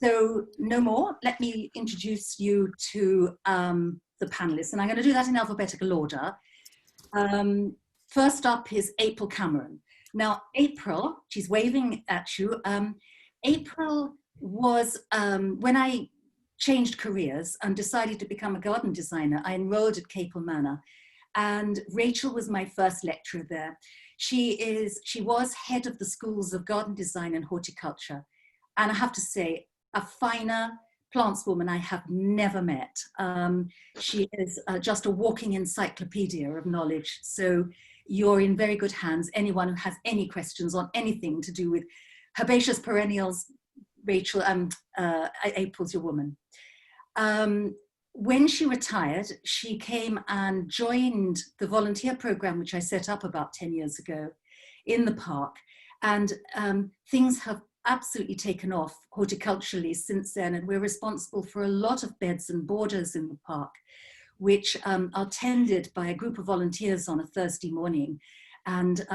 So no more, let me introduce you to the panelists, and I'm going to do that in alphabetical order. First up is April Cameron. Now, April, she's waving at you. April was, when I changed careers and decided to become a garden designer, I enrolled at Capel Manor, and Rachel was my first lecturer there. She was head of the schools of garden design and horticulture, and I have to say, a finer plantswoman I have never met. She is just a walking encyclopedia of knowledge. So you're in very good hands. Anyone who has any questions on anything to do with herbaceous perennials, Rachel, April's your woman. When she retired, she came and joined the volunteer program, which I set up about 10 years ago in the park. And things have absolutely taken off horticulturally since then. And we're responsible for a lot of beds and borders in the park, which are tended by a group of volunteers on a Thursday morning. And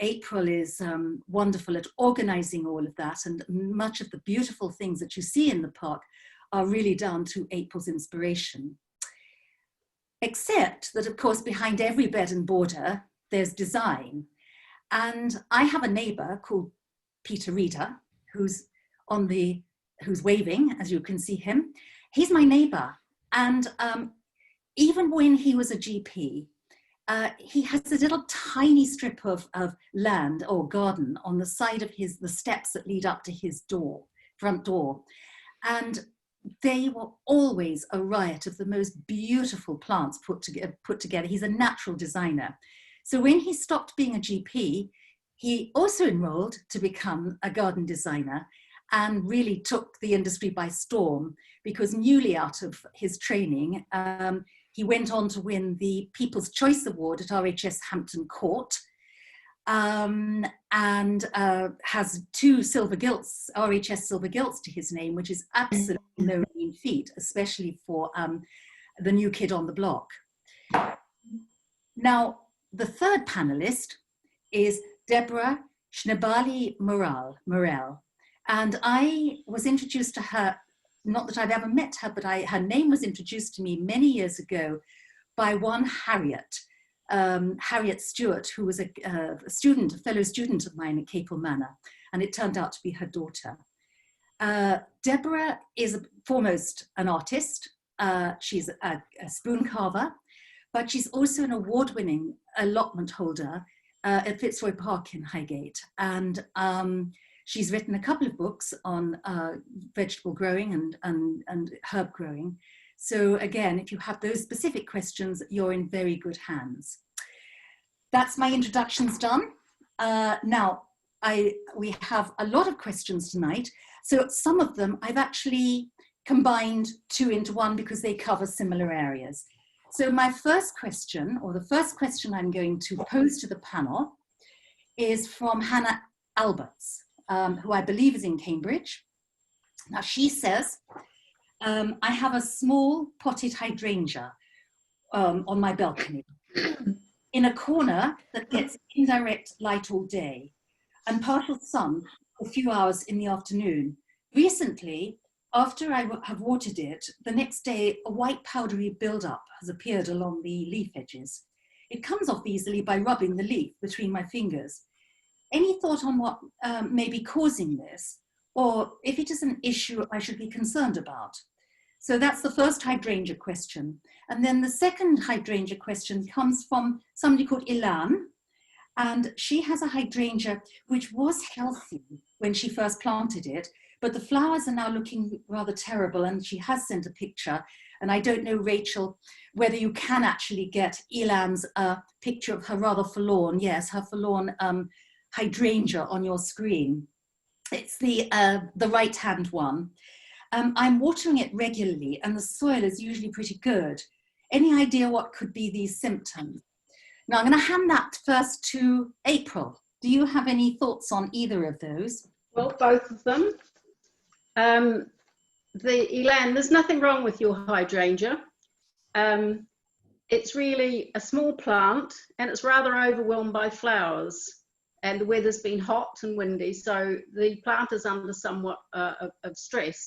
April is wonderful at organizing all of that. And much of the beautiful things that you see in the park are really down to April's inspiration. Except that, of course, behind every bed and border, there's design. And I have a neighbor called Peter Reeder, who's waving, as you can see him. He's my neighbor. And even when he was a GP, he has a little tiny strip of land or garden on the side of the steps that lead up to his front door. And they were always a riot of the most beautiful plants put together. He's a natural designer. So when he stopped being a GP, he also enrolled to become a garden designer and really took the industry by storm, because newly out of his training, he went on to win the People's Choice Award at RHS Hampton Court, and has 2 silver gilts, RHS silver gilts to his name, which is absolutely no mean feat, especially for the new kid on the block. Now, the third panelist is Deborah Schnebali-Morel. And I was introduced to her, not that I've ever met her, but her name was introduced to me many years ago by one Harriet Stewart, who was a fellow student of mine at Capel Manor, and it turned out to be her daughter. Deborah is foremost an artist. She's a spoon carver, but she's also an award-winning allotment holder at Fitzroy Park in Highgate. And she's written a couple of books on vegetable growing and herb growing. So again, if you have those specific questions, you're in very good hands. That's my introductions done. Now, we have a lot of questions tonight. So some of them I've actually combined 2 into 1 because they cover similar areas. So my first question, or the first question I'm going to pose to the panel, is from Hannah Alberts, who I believe is in Cambridge. Now she says, I have a small potted hydrangea on my balcony in a corner that gets indirect light all day and partial sun for a few hours in the afternoon. Recently, after I have watered it, the next day a white powdery buildup has appeared along the leaf edges. It comes off easily by rubbing the leaf between my fingers. Any thought on what may be causing this, or if it is an issue I should be concerned about? So that's the first hydrangea question. And then the second hydrangea question comes from somebody called Ilan, and she has a hydrangea which was healthy when she first planted it, but the flowers are now looking rather terrible, and she has sent a picture. And I don't know, Rachel, whether you can actually get Ilan's picture of her rather forlorn, yes, her forlorn hydrangea on your screen. It's the right-hand one. I'm watering it regularly, and the soil is usually pretty good. Any idea what could be these symptoms? Now, I'm going to hand that first to April. Do you have any thoughts on either of those? Well, both of them. Elaine, there's nothing wrong with your hydrangea. It's really a small plant, and it's rather overwhelmed by flowers. and the weather's been hot and windy, so the plant is under somewhat of stress.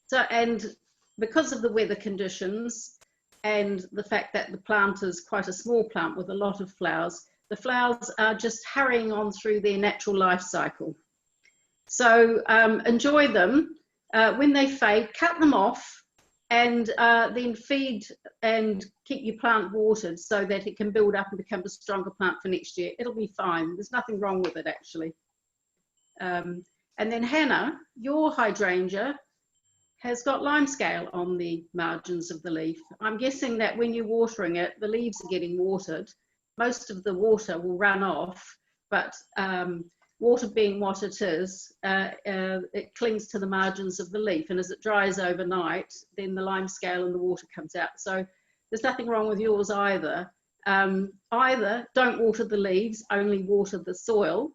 So, and because of the weather conditions and the fact that the plant is quite a small plant with a lot of flowers, the flowers are just hurrying on through their natural life cycle. So enjoy them. When they fade, cut them off, and then feed and keep your plant watered so that it can build up and become a stronger plant for next year. It'll be fine. There's nothing wrong with it, actually. And then Hannah, your hydrangea has got limescale on the margins of the leaf. I'm guessing that when you're watering it, the leaves are getting watered. Most of the water will run off, but water being what it is, it clings to the margins of the leaf, and as it dries overnight, then the limescale and the water comes out. So there's nothing wrong with yours either. Either don't water the leaves, only water the soil,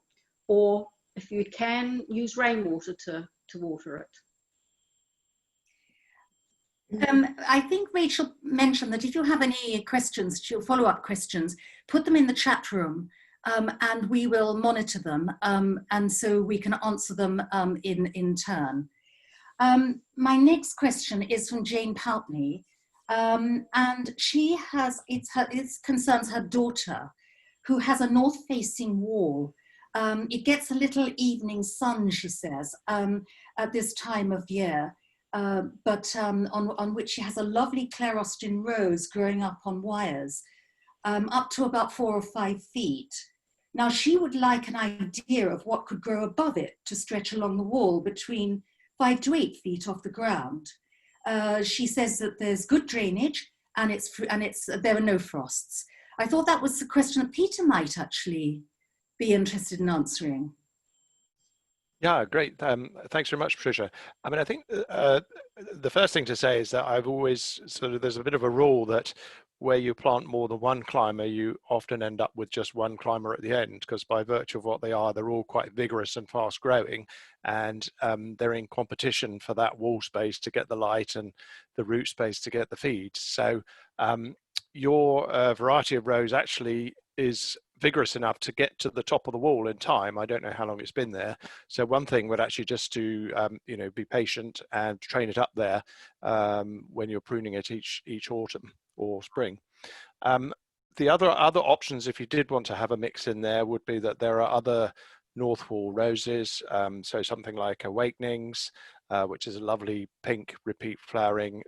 or if you can, use rainwater to water it. I think Rachel mentioned that if you have any questions, follow-up questions, put them in the chat room, and we will monitor them, and so we can answer them in turn. My next question is from Jane Poutney, and she has, it concerns her daughter, who has a north-facing wall. It gets a little evening sun, she says, at this time of year. But on which she has a lovely Clarostin rose growing up on wires, up to about 4 or 5 feet. Now she would like an idea of what could grow above it to stretch along the wall between 5 to 8 feet off the ground. She says that there's good drainage and there are no frosts. I thought that was a question that Peter might actually be interested in answering. Yeah, great. Thanks very much, Patricia. I mean, I think the first thing to say is that I've always there's a bit of a rule that where you plant more than one climber, you often end up with just one climber at the end, because by virtue of what they are, they're all quite vigorous and fast growing, and they're in competition for that wall space to get the light and the root space to get the feed. So your variety of rose actually is vigorous enough to get to the top of the wall in time. I don't know how long it's been there. So one thing would actually just to be patient and train it up there when you're pruning it each autumn or spring. The other options, if you did want to have a mix in there, would be that there are other north wall roses. So something like Awakenings, which is a lovely pink repeat flowering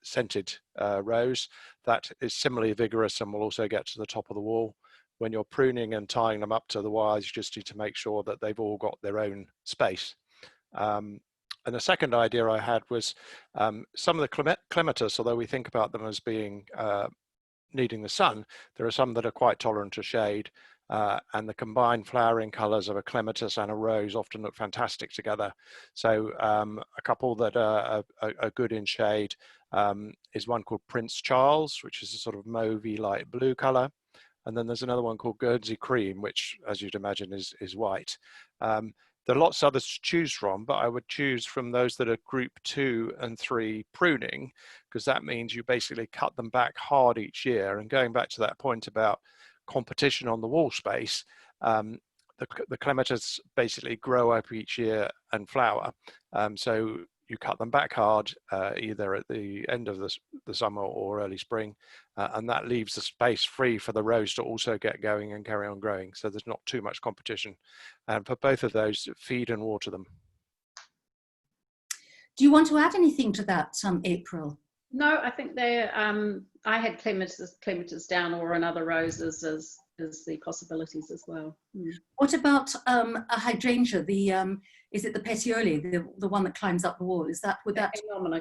scented rose that is similarly vigorous and will also get to the top of the wall. When you're pruning and tying them up to the wires, you just need to make sure that they've all got their own space. And the second idea I had was some of the clematis, although we think about them as being needing the sun, there are some that are quite tolerant to shade, and the combined flowering colours of a clematis and a rose often look fantastic together. So a couple that are good in shade is one called Prince Charles, which is a sort of mauvey light blue colour. And then there's another one called Guernsey Cream, which, as you'd imagine, is white. There are lots of others to choose from, but I would choose from those that are group 2 and 3 pruning, because that means you basically cut them back hard each year. And going back to that point about competition on the wall space, the clematis basically grow up each year and flower. So you cut them back hard either at the end of the summer or early spring, and that leaves the space free for the rose to also get going and carry on growing, so there's not too much competition. And for both of those, feed and water them. Do you want to add anything to that, April? No, I think they're I had clematis down, or another roses as the possibilities as well. What about a hydrangea? Is it the petiole, the one that climbs up the wall? Would that anomala,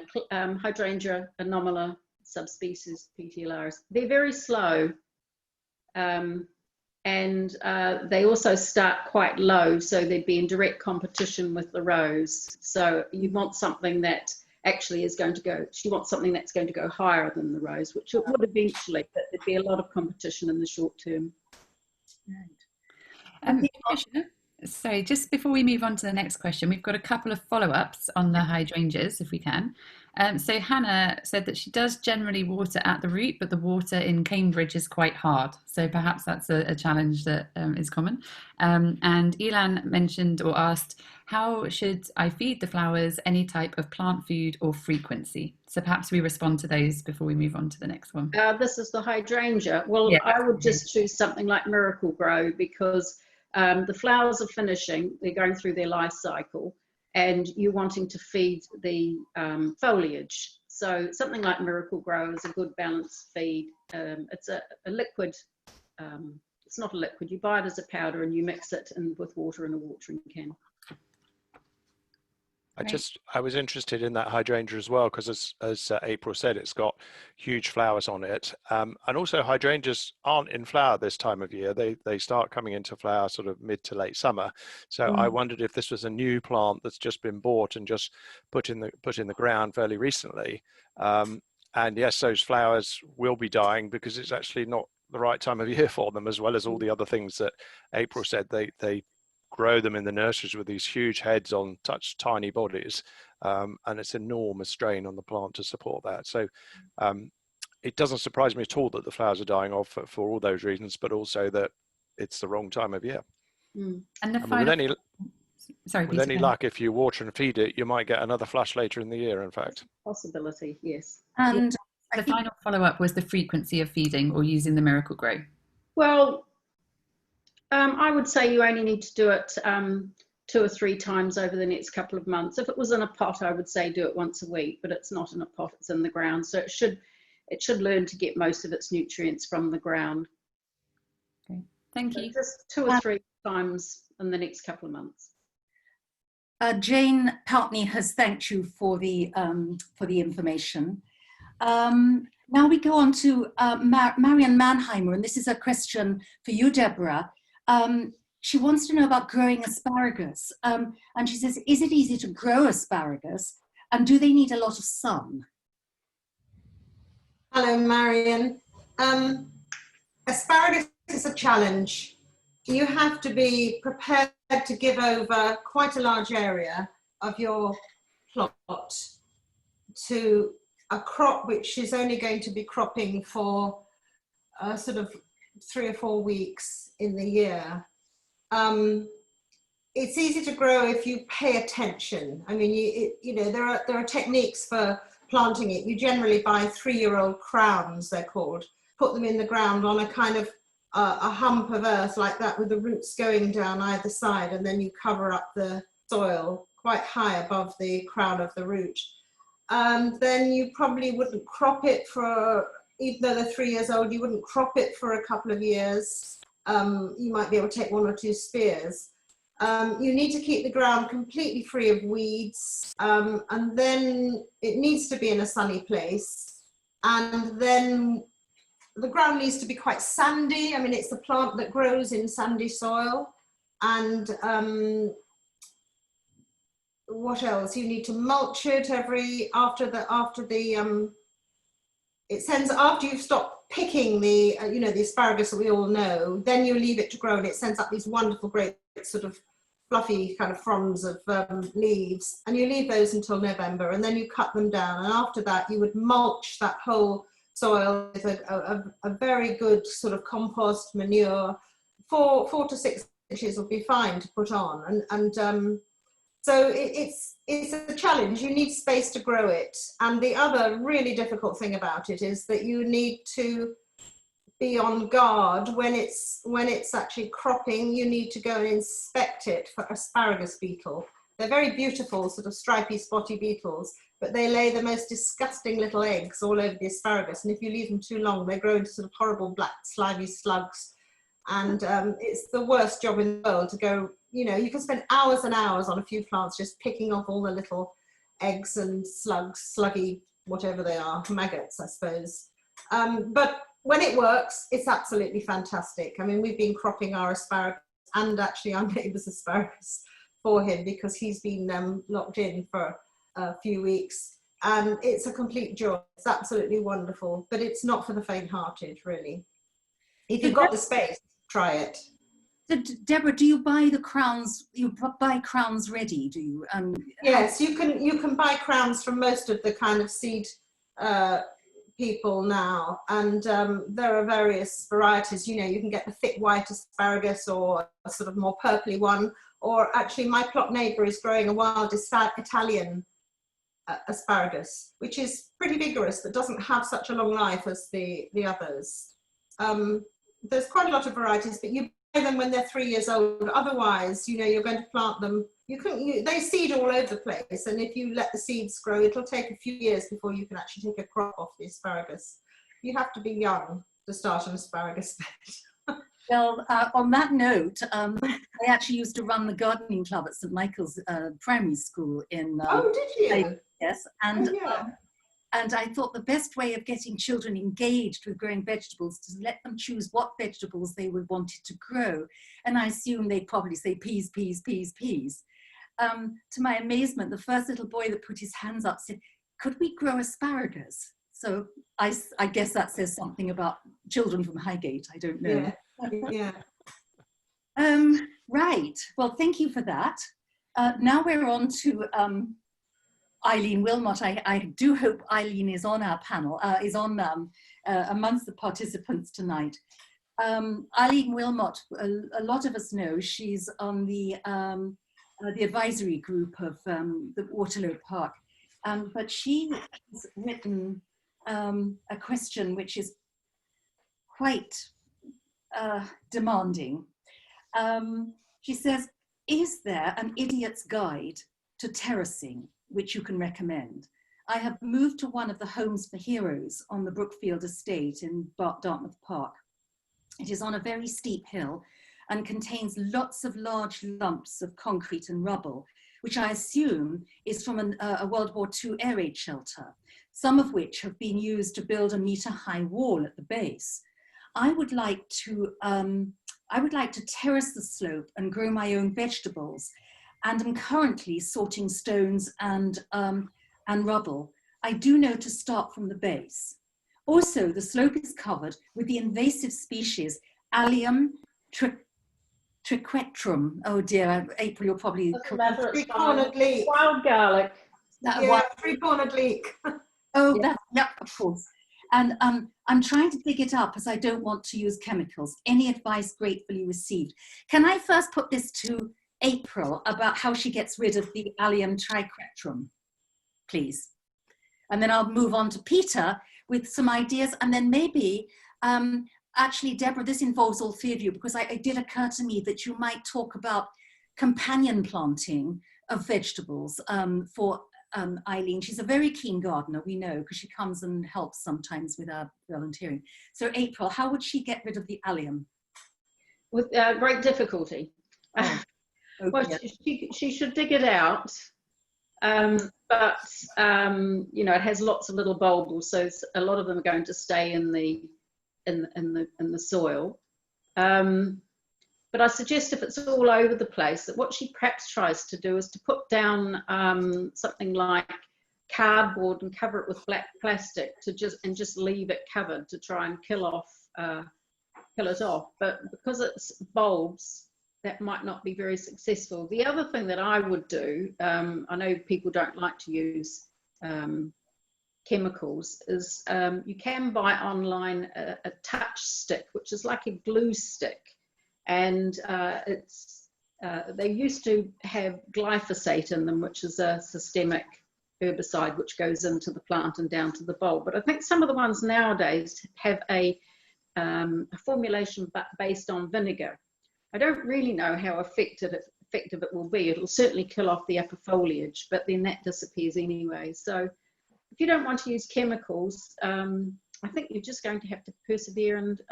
hydrangea anomala subspecies petiolaris? They're very slow, and they also start quite low, so they'd be in direct competition with the rose. So you want something that actually is going to go. She wants something that's going to go higher than the rose, which it would eventually, but there'd be a lot of competition in the short term. Patricia, sorry, just before we move on to the next question, we've got a couple of follow-ups on the hydrangeas, if we can. So Hannah said that she does generally water at the root, but the water in Cambridge is quite hard. So perhaps that's a challenge that is common. And Elan mentioned or asked, how should I feed the flowers? Any type of plant food or frequency? So perhaps we respond to those before we move on to the next one. This is the hydrangea. Well, Yeah, I would just choose something like Miracle Grow, because the flowers are finishing, they're going through their life cycle, and you're wanting to feed the foliage. So something like Miracle Grow is a good balanced feed. It's a liquid, it's not a liquid, you buy it as a powder and you mix it in with water in a watering can. I was interested in that hydrangea as well, because as April said, it's got huge flowers on it. And also hydrangeas aren't in flower this time of year. They start coming into flower sort of mid to late summer. So I wondered if this was a new plant that's just been bought and just put in the ground fairly recently. And yes, those flowers will be dying because it's actually not the right time of year for them, as well as all the other things that April said. They grow them in the nurseries with these huge heads on such tiny bodies, and it's enormous strain on the plant to support that. So it doesn't surprise me at all that the flowers are dying off for all those reasons, but also that it's the wrong time of year. And the And final, with any luck, if you water and feed it, you might get another flush later in the year, in fact. Possibility, yes. And the final follow-up was the frequency of feeding or using the Miracle Grow. Well, I would say you only need to do it 2 or 3 times over the next couple of months. If it was in a pot, I would say do it once a week, but it's not in a pot, it's in the ground. So it should learn to get most of its nutrients from the ground. Okay, thank you. So just 2 or 3 times in the next couple of months. Jane Poutney has thanked you for the information. Now we go on to Marion Mannheimer, and this is a question for you, Deborah. She wants to know about growing asparagus. And she says, is it easy to grow asparagus? And do they need a lot of sun? Hello, Marion. Asparagus is a challenge. You have to be prepared to give over quite a large area of your plot to a crop which is only going to be cropping for sort of 3 or 4 weeks in the year. It's easy to grow if you pay attention. I mean, you know, there are techniques for planting it. You generally buy 3-year-old crowns, they're called, put them in the ground on a kind of a hump of earth like that, with the roots going down either side, and then you cover up the soil quite high above the crown of the root. Then you probably wouldn't crop it for, even though they're 3 years old, you wouldn't crop it for a couple of years. You might be able to take 1 or 2 spears. You need to keep the ground completely free of weeds, and then it needs to be in a sunny place, and then the ground needs to be quite sandy. I mean, it's the plant that grows in sandy soil, and what else? You need to mulch it after you've stopped picking the the asparagus that we all know. Then you leave it to grow, and it sends up these wonderful, great sort of fluffy kind of fronds of leaves, and you leave those until November, and then you cut them down. And after that, you would mulch that whole soil with a very good sort of compost manure. 4 to 6 inches will be fine to put on, and so it's a challenge. You need space to grow it, and the other really difficult thing about it is that you need to be on guard when it's actually cropping. You need to go and inspect it for asparagus beetle. They're very beautiful, sort of stripy, spotty beetles, but they lay the most disgusting little eggs all over the asparagus, and if you leave them too long, they grow into sort of horrible black slimy slugs, and it's the worst job in the world to go. You can spend hours and hours on a few plants just picking off all the little eggs and slugs, sluggy, whatever they are, maggots, I suppose. But when it works, it's absolutely fantastic. I mean, we've been cropping our asparagus and actually our neighbour's asparagus for him, because he's been locked in for a few weeks, and it's a complete joy. It's absolutely wonderful, but it's not for the faint-hearted, really. If you've got the space, try it. So Deborah, do you buy the crowns? You buy crowns ready, do you? Yes, you can buy crowns from most of the kind of seed people now, and there are various varieties. You know, you can get the thick white asparagus or a sort of more purpley one, or actually my plot neighbour is growing a wild Italian asparagus, which is pretty vigorous but doesn't have such a long life as the others. There's quite a lot of varieties, but you buy them when they're 3 years old. Otherwise, you know, you're going to plant them. They seed all over the place, and if you let the seeds grow, it'll take a few years before you can actually take a crop off the asparagus. You have to be young to start an asparagus bed. Well, on that note, I actually used to run the gardening club at St Michael's Primary School in. Oh, did you? Yes, and Oh, yeah. and I thought the best way of getting children engaged with growing vegetables is to let them choose what vegetables they would wanted to grow. And I assume they'd probably say peas, peas, peas, peas. To my amazement, the first little boy that put his hands up said, "Could we grow asparagus?" So I guess that says something about children from Highgate. I don't know. Yeah. Right. Well, thank you for that. Now we're on to Eileen Wilmot. I do hope Eileen is on our panel, is on amongst the participants tonight. Eileen Wilmot, a lot of us know, she's on the advisory group of the Waterlow Park, but she has written a question which is quite demanding. She says, is there an idiot's guide to terracing which you can recommend? I have moved to one of the homes for heroes on the Brookfield estate in Dartmouth Park. It is on a very steep hill and contains lots of large lumps of concrete and rubble, which I assume is from a World War II air raid shelter, some of which have been used to build a metre-high wall at the base. I would like to terrace the slope and grow my own vegetables, and am currently sorting stones and rubble. I do know to start from the base. Also, the slope is covered with the invasive species Allium triquetrum. Oh dear, April, you're probably correct. Three-cornered leek. Wild garlic. Yeah, three-cornered leek. Oh, yeah, of course. And I'm trying to dig it up as I don't want to use chemicals. Any advice gratefully received. Can I first put this to April about how she gets rid of the Allium triquetrum, please? And then I'll move on to Peter with some ideas, and then maybe, actually, Deborah, this involves all three of you, because it did occur to me that you might talk about companion planting of vegetables for Eileen. She's a very keen gardener, we know, because she comes and helps sometimes with our volunteering. So April, how would she get rid of the allium? With great difficulty. Oh, okay. Well, she should dig it out, but you know, it has lots of little bulbs, so a lot of them are going to stay in the soil. But I suggest if it's all over the place, that what she perhaps tries to do is to put down something like cardboard and cover it with black plastic to just leave it covered to try and kill it off. But because it's bulbs, that might not be very successful. The other thing that I would do, I know people don't like to use chemicals, is you can buy online a touch stick, which is like a glue stick. And they used to have glyphosate in them, which is a systemic herbicide which goes into the plant and down to the bulb. But I think some of the ones nowadays have a formulation based on vinegar. I don't really know how effective it will be. It'll certainly kill off the upper foliage, but then that disappears anyway. So if you don't want to use chemicals, I think you're just going to have to persevere and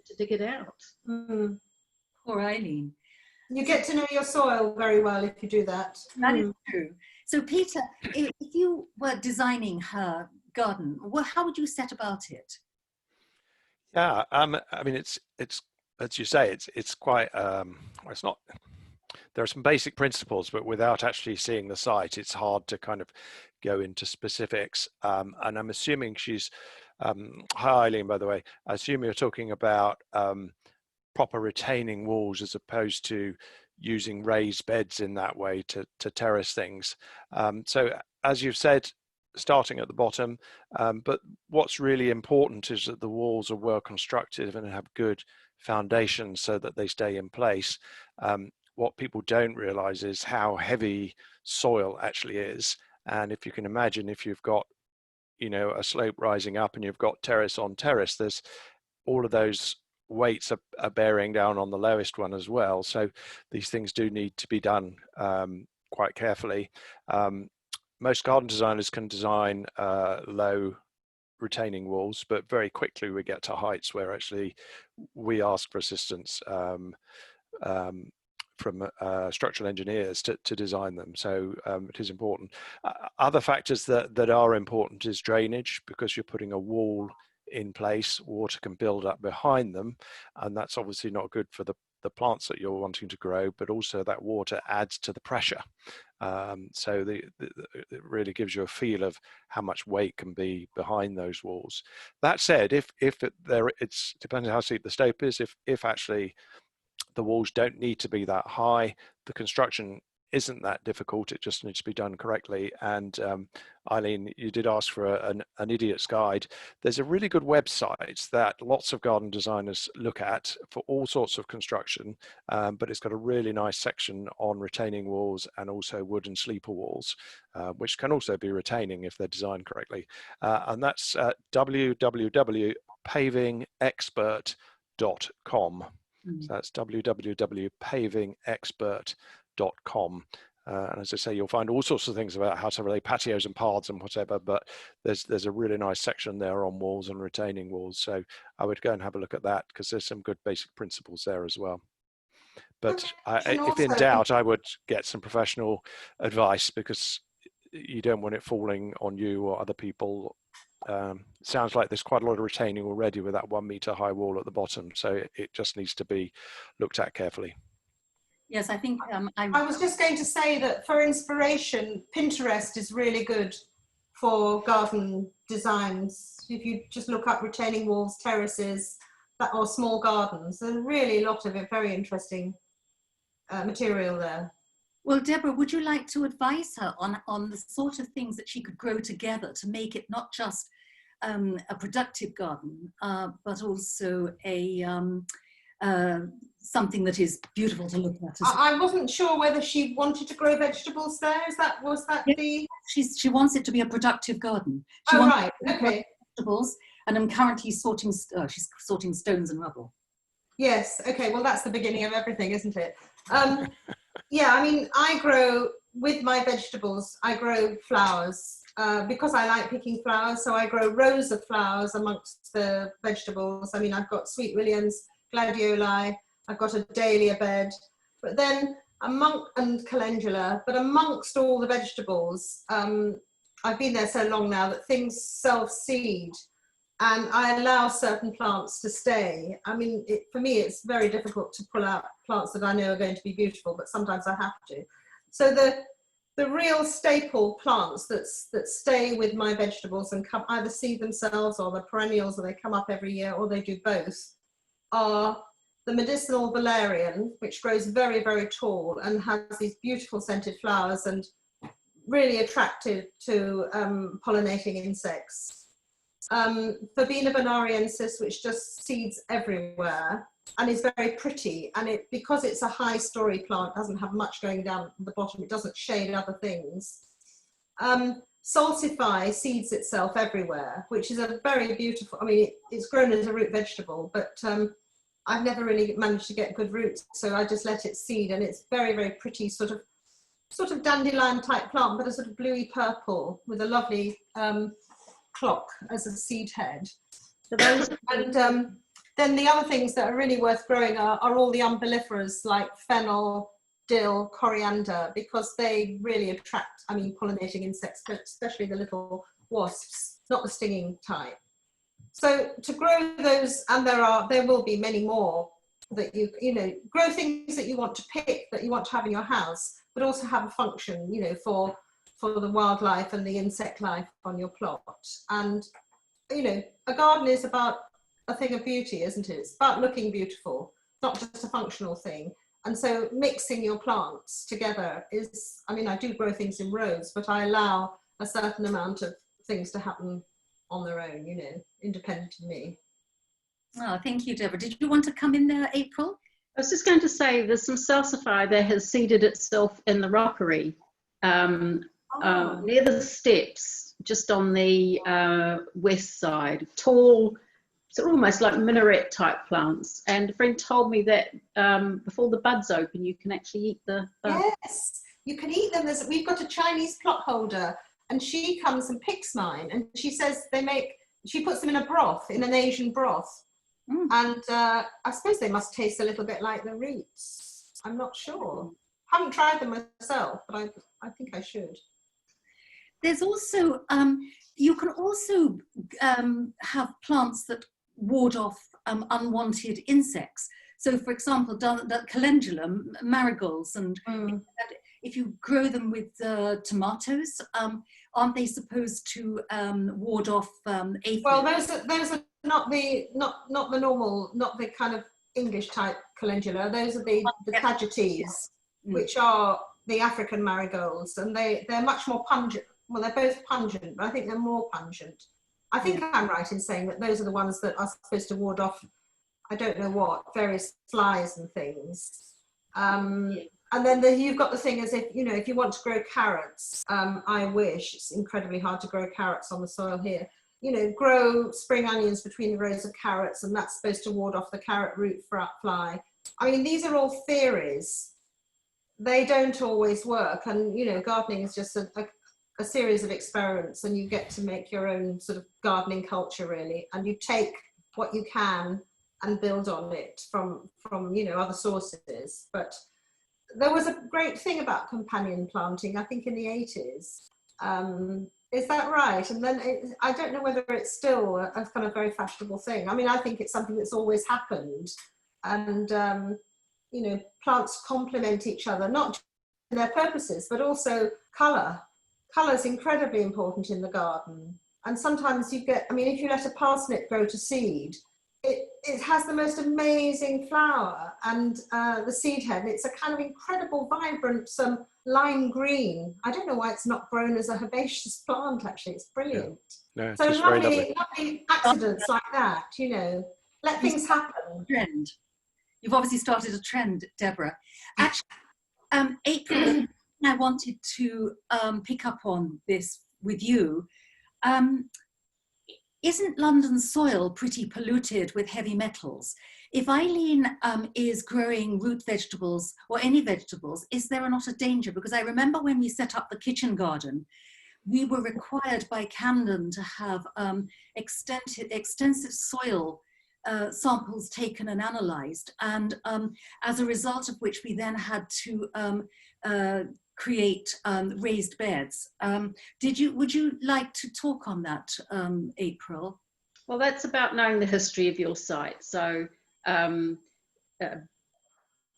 to dig it out. Mm. Poor Eileen. You get to know your soil very well if you do that. That is true. So Peter, if you were designing her garden, how would you set about it? Yeah, I mean, it's as you say, it's quite it's not. There are some basic principles, but without actually seeing the site, it's hard to kind of go into specifics. And I'm assuming she's. Hi, Eileen, by the way. I assume you're talking about proper retaining walls as opposed to using raised beds in that way to terrace things. So as you've said, starting at the bottom, but what's really important is that the walls are well constructed and have good foundations so that they stay in place. What people don't realize is how heavy soil actually is. And if you can imagine, if you've got, you know, a slope rising up and you've got terrace on terrace, there's all of those weights are bearing down on the lowest one as well. So these things do need to be done quite carefully. Most garden designers can design low retaining walls, but very quickly we get to heights where actually we ask for assistance from structural engineers to design them. So it is important. Other factors that are important is drainage, because you're putting a wall in place, water can build up behind them, and that's obviously not good for the plants that you're wanting to grow, but also that water adds to the pressure. So it really gives you a feel of how much weight can be behind those walls. That said, if it's depending on how steep the slope is, if actually the walls don't need to be that high, the construction isn't that difficult, it just needs to be done correctly. And Eileen, you did ask for an idiot's guide. There's a really good website that lots of garden designers look at for all sorts of construction, but it's got a really nice section on retaining walls and also wooden sleeper walls, which can also be retaining if they're designed correctly. And that's www.pavingexpert.com. So that's www.pavingexpert.com. And as I say, you'll find all sorts of things about how to relay patios and paths and whatever, but there's a really nice section there on walls and retaining walls. So I would go and have a look at that, because there's some good basic principles there as well. But if in doubt, I would get some professional advice, because you don't want it falling on you or other people. Sounds like there's quite a lot of retaining already with that 1 meter high wall at the bottom, so it just needs to be looked at carefully. Yes, I think I was just going to say that for inspiration, Pinterest is really good for garden designs. If you just look up retaining walls, terraces, or small gardens, there's really a lot of it, very interesting material there. Well, Deborah, would you like to advise her on the sort of things that she could grow together to make it not just a productive garden, but also a something that is beautiful to look at? I wasn't sure whether she wanted to grow vegetables there. Was that yeah, the? She wants it to be a productive garden. She oh right, okay. Vegetables, and I'm currently sorting. She's sorting stones and rubble. Yes. Okay. Well, that's the beginning of everything, isn't it? Yeah, I mean, I grow, with my vegetables, I grow flowers because I like picking flowers. So I grow rows of flowers amongst the vegetables. I mean, I've got sweet williams, gladioli, I've got a dahlia bed, but then and calendula, but amongst all the vegetables, I've been there so long now that things self-seed, and I allow certain plants to stay. I mean, for me, it's very difficult to pull out plants that I know are going to be beautiful, but sometimes I have to. So the real staple plants that stay with my vegetables and either seed themselves, or the perennials, or they come up every year, or they do both, are the medicinal valerian, which grows very, very tall and has these beautiful scented flowers and really attractive to pollinating insects. Verbena bonariensis, which just seeds everywhere and is very pretty, and because it's a high story plant, doesn't have much going down the bottom, it doesn't shade other things. Salsify seeds itself everywhere, which is a very beautiful, I mean, it's grown as a root vegetable, but I've never really managed to get good roots, so I just let it seed, and it's very, very pretty, sort of dandelion type plant, but a sort of bluey purple with a lovely clock as a seed head. So those, and then the other things that are really worth growing are all the umbelliferas like fennel, dill, coriander, because they really attract, I mean, pollinating insects, but especially the little wasps, not the stinging type. So to grow those, and there will be many more that you know, grow things that you want to pick, that you want to have in your house, but also have a function, you know, for the wildlife and the insect life on your plot. And, you know, a garden is about a thing of beauty, isn't it? It's about looking beautiful. not just a functional thing. And so mixing your plants together is, I mean, I do grow things in rows, but I allow a certain amount of things to happen on their own, you know, independent of me. Oh, thank you, Deborah. Did you want to come in there, April? I was just going to say there's some salsify that has seeded itself in the rockery near the steps, just on the west side. Tall, so almost like minaret type plants. And a friend told me that before the buds open, you can actually eat the buds. Yes, you can eat them. We've got a Chinese plot holder, and she comes and picks mine, and she says she puts them in a broth, in an Asian broth. And I suppose they must taste a little bit like the roots. I'm not sure. I haven't tried them myself, but I think I should. There's also, you can also have plants that ward off unwanted insects. So for example, the calendula, marigolds, and if you grow them with tomatoes, aren't they supposed to ward off aphids? Well, those are not the normal, not the kind of English type calendula. Those are the tagetes, which are the African marigolds, and they're much more pungent. Well, they're both pungent, but I think they're more pungent. I think I'm right in saying that those are the ones that are supposed to ward off, I don't know what, various flies and things. And then you've got the thing as if you want to grow carrots, I wish, it's incredibly hard to grow carrots on the soil here. Grow spring onions between the rows of carrots, and that's supposed to ward off the carrot root fly. I mean, these are all theories. They don't always work. And, gardening is just a series of experiments, and you get to make your own sort of gardening culture, really. And you take what you can and build on it from other sources. But there was a great thing about companion planting, I think, in the 80s. Is that right? And then I don't know whether it's still a kind of very fashionable thing. I mean, I think it's something that's always happened. And, plants complement each other, not just in their purposes, but also colour. Colour is incredibly important in the garden. And sometimes you get, I mean, if you let a parsnip grow to seed, it has the most amazing flower, and the seed head, it's a kind of incredible, vibrant, lime green. I don't know why it's not grown as a herbaceous plant, actually. It's brilliant. Yeah. No, it's so just lovely accidents like that, let things happen. Trend. You've obviously started a trend, Deborah. Actually, April, I wanted to pick up on this with you. Isn't London's soil pretty polluted with heavy metals? If Eileen is growing root vegetables or any vegetables, is there not a danger? Because I remember when we set up the kitchen garden, we were required by Camden to have extensive soil samples taken and analysed, and as a result of which we then had to create raised beds. Would you like to talk on that, April? Well, that's about knowing the history of your site. So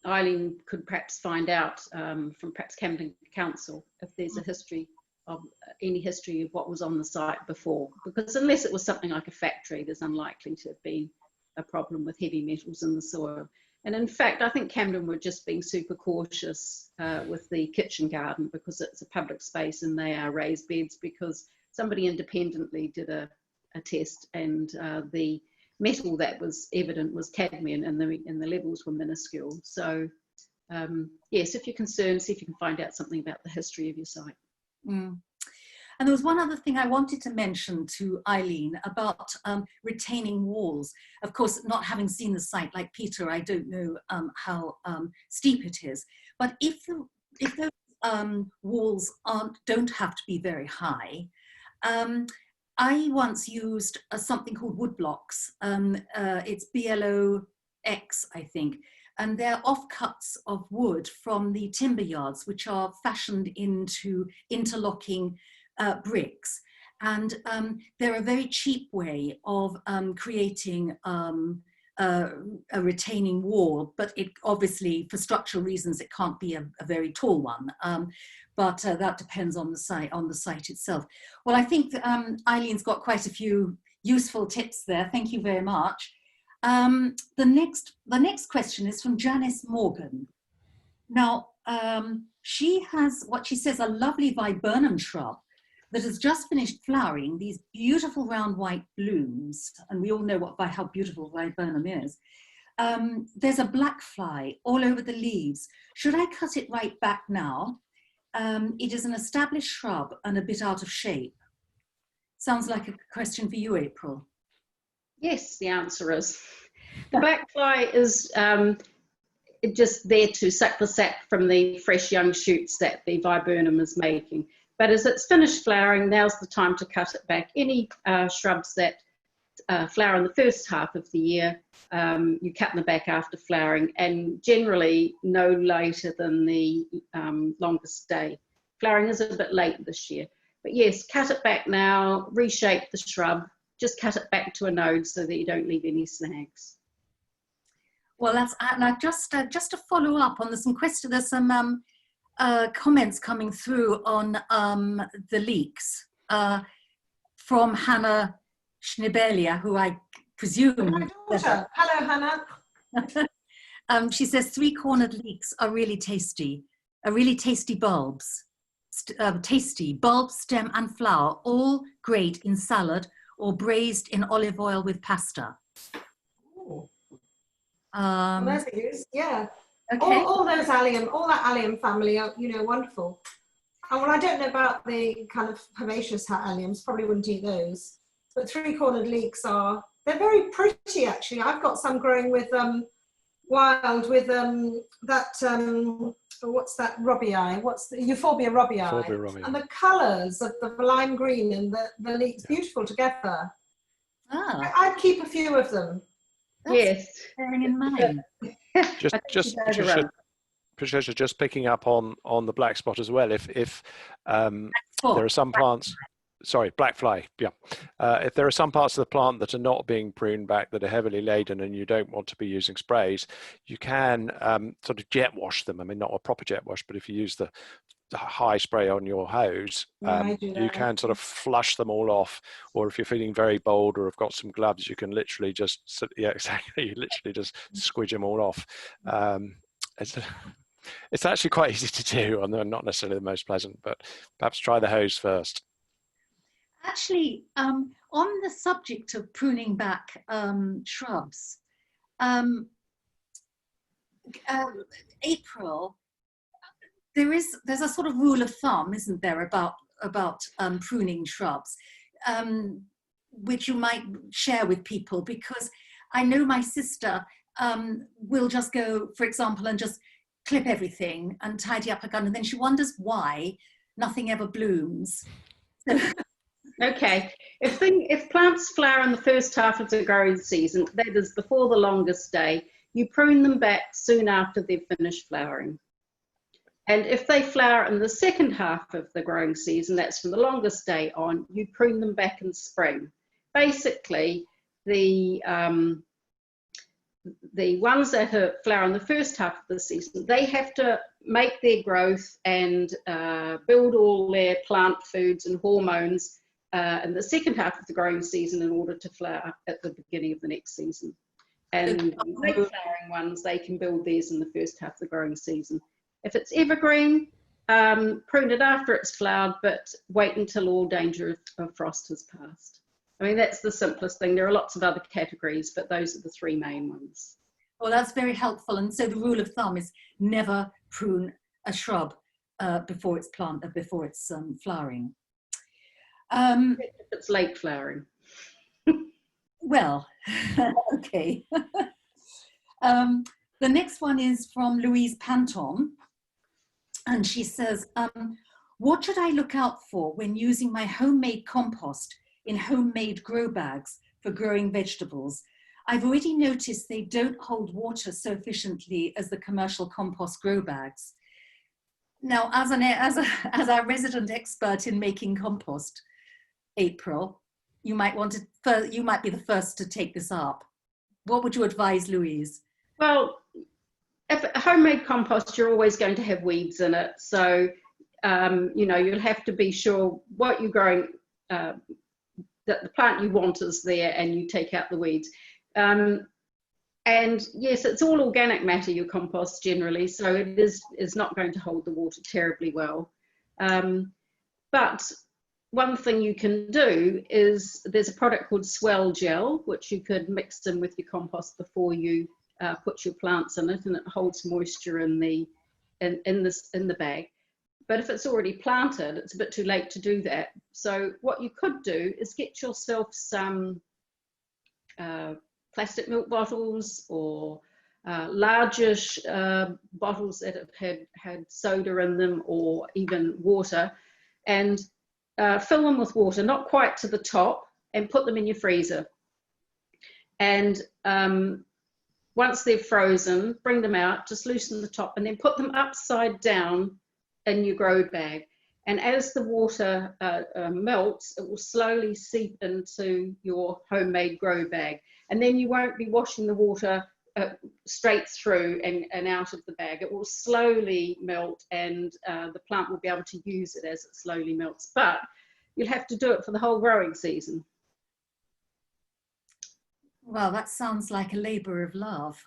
Eileen could perhaps find out from perhaps Camden Council if there's a history of any history of what was on the site before, because unless it was something like a factory, there's unlikely to have been a problem with heavy metals in the soil. And in fact, I think Camden were just being super cautious with the kitchen garden, because it's a public space and they are raised beds, because somebody independently did a test, and the metal that was evident was cadmium, and the levels were minuscule. So yes, if you're concerned, see if you can find out something about the history of your site. Mm. And there was one other thing I wanted to mention to Eileen about retaining walls. Of course, not having seen the site like Peter, I don't know how steep it is. But if those walls don't have to be very high, I once used something called wood blocks. It's BLOX, I think. And they're offcuts of wood from the timber yards, which are fashioned into interlocking bricks. And they're a very cheap way of creating a retaining wall, but it obviously, for structural reasons, it can't be a very tall one. But that depends on the site itself. Well, I think Eileen's got quite a few useful tips there. Thank you very much. The next question is from Janice Morgan. Now, she has what she says a lovely viburnum shrub that has just finished flowering, these beautiful round white blooms, and we all know how beautiful viburnum is. There's a black fly all over the leaves. Should I cut it right back now? It is an established shrub and a bit out of shape. Sounds like a question for you, April. Yes, the answer is. The black fly is just there to suck the sap from the fresh young shoots that the viburnum is making. But as it's finished flowering, now's the time to cut it back. Any shrubs that flower in the first half of the year, you cut them back after flowering, and generally no later than the longest day. Flowering is a bit late this year. But yes, cut it back now, reshape the shrub, just cut it back to a node so that you don't leave any snags. Well, that's just to follow up on some questions. There's some comments coming through on the leeks from Hannah Schnebelia, who I presume. My daughter. Hello, Hannah. She says 3-cornered leeks are really tasty bulbs. Tasty bulb, stem, and flower, all great in salad or braised in olive oil with pasta. Well, there's a use, yeah. Okay. All those allium, all that allium family are, wonderful. And well, I don't know about the kind of herbaceous alliums, probably wouldn't eat those. But 3-cornered leeks they're very pretty actually. I've got some growing with wild with what's that robbii? What's the Euphorbia robbii? Euphorbia robbii. And the colours of the lime green and the leeks, beautiful together. Ah, I'd keep a few of them. Yes. bearing in mind. Just Patricia, just picking up on the black spot as well. If there are some plants, sorry, black fly, yeah. If there are some parts of the plant that are not being pruned back, that are heavily laden, and you don't want to be using sprays, you can sort of jet wash them. I mean, not a proper jet wash, but if you use the high spray on your hose, you can sort of flush them all off. Or if you're feeling very bold or have got some gloves, you can literally just, yeah, exactly, you literally just squidge them all off. It's actually quite easy to do, and not necessarily the most pleasant, but perhaps try the hose first. Actually, on the subject of pruning back shrubs, April, there's a sort of rule of thumb, isn't there, about pruning shrubs, which you might share with people, because I know my sister will just go, for example, and just clip everything and tidy up her garden, and then she wonders why nothing ever blooms. Okay, if plants flower in the first half of the growing season, that is before the longest day, you prune them back soon after they've finished flowering. And if they flower in the second half of the growing season, that's from the longest day on, you prune them back in spring. Basically, the ones that flower in the first half of the season, they have to make their growth and build all their plant foods and hormones in the second half of the growing season in order to flower at the beginning of the next season. And late flowering ones, they can build theirs in the first half of the growing season. If it's evergreen, prune it after it's flowered, but wait until all danger of frost has passed. I mean, that's the simplest thing. There are lots of other categories, but those are the 3 main ones. Well, that's very helpful. And so the rule of thumb is never prune a shrub before it's flowering. If it's late flowering. Well, okay. The next one is from Louise Panton. And she says, what should I look out for when using my homemade compost in homemade grow bags for growing vegetables? I've already noticed they don't hold water so efficiently as the commercial compost grow bags. Now, as our resident expert in making compost, April, you might be the first to take this up. What would you advise, Louise? Well, if a homemade compost, you're always going to have weeds in it. So, you'll have to be sure what you're growing, that the plant you want is there, and you take out the weeds. And yes, it's all organic matter, your compost generally, so it is not going to hold the water terribly well. But one thing you can do is there's a product called swell gel, which you could mix in with your compost before you put your plants in it, and it holds moisture in the bag. But if it's already planted, it's a bit too late to do that. So what you could do is get yourself some plastic milk bottles, or largish bottles that have had soda in them, or even water, and fill them with water, not quite to the top, and put them in your freezer. And once they're frozen, bring them out, just loosen the top, and then put them upside down in your grow bag. And as the water melts, it will slowly seep into your homemade grow bag. And then you won't be washing the water straight through and out of the bag. It will slowly melt, and the plant will be able to use it as it slowly melts. But you'll have to do it for the whole growing season. Well, that sounds like a labor of love.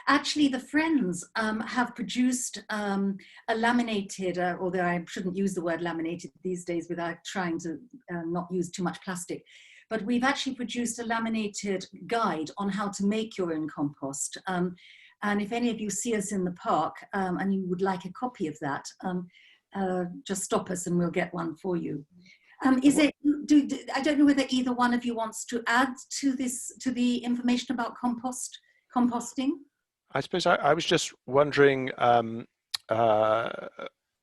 Actually, the Friends have produced a laminated, although I shouldn't use the word laminated these days without trying to not use too much plastic, but we've actually produced a laminated guide on how to make your own compost. And if any of you see us in the park and you would like a copy of that, just stop us and we'll get one for you. I don't know whether either one of you wants to add to the information about composting. I suppose I was just wondering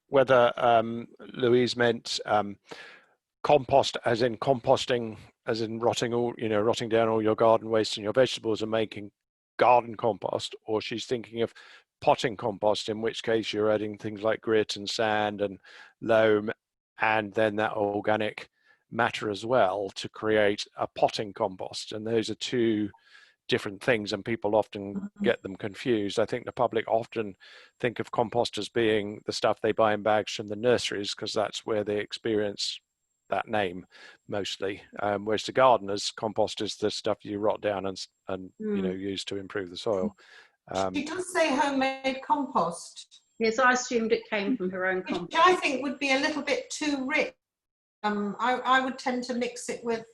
whether Louise meant compost as in composting, as in rotting down all your garden waste and your vegetables and making garden compost, or she's thinking of potting compost, in which case you're adding things like grit and sand and loam, and then that organic matter as well to create a potting compost. And those are two different things, and people often get them confused. I think the public often think of compost as being the stuff they buy in bags from the nurseries, because that's where they experience that name mostly. Whereas to gardeners, compost is the stuff you rot down and use to improve the soil. She does say homemade compost. Yes, I assumed it came from her own compost. Which I think would be a little bit too rich. I would tend to mix it with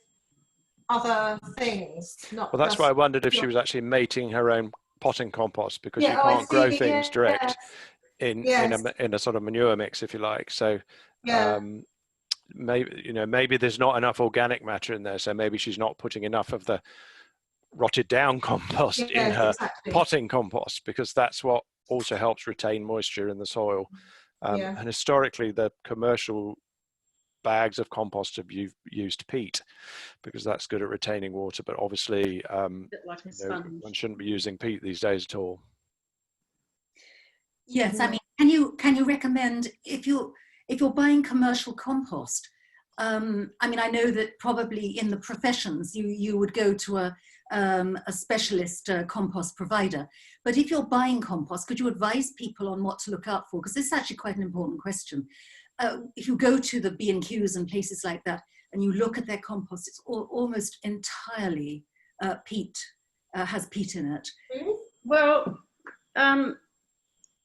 other things. Well, that's why I wondered if she was actually making her own potting compost, because you can't grow things direct in a sort of manure mix, if you like. So maybe there's not enough organic matter in there, so maybe she's not putting enough of the rotted down compost in her potting compost, because that's what also helps retain moisture in the soil. And historically, the commercial bags of compost have used peat, because that's good at retaining water, but obviously like one shouldn't be using peat these days at all. Yes, I mean, can you recommend, if you're buying commercial compost, I mean, I know that probably in the professions you would go to a specialist compost provider, but if you're buying compost, could you advise people on what to look out for? Because this is actually quite an important question. If you go to the B&Qs and places like that and you look at their compost, it's almost entirely peat, has peat in it. Well,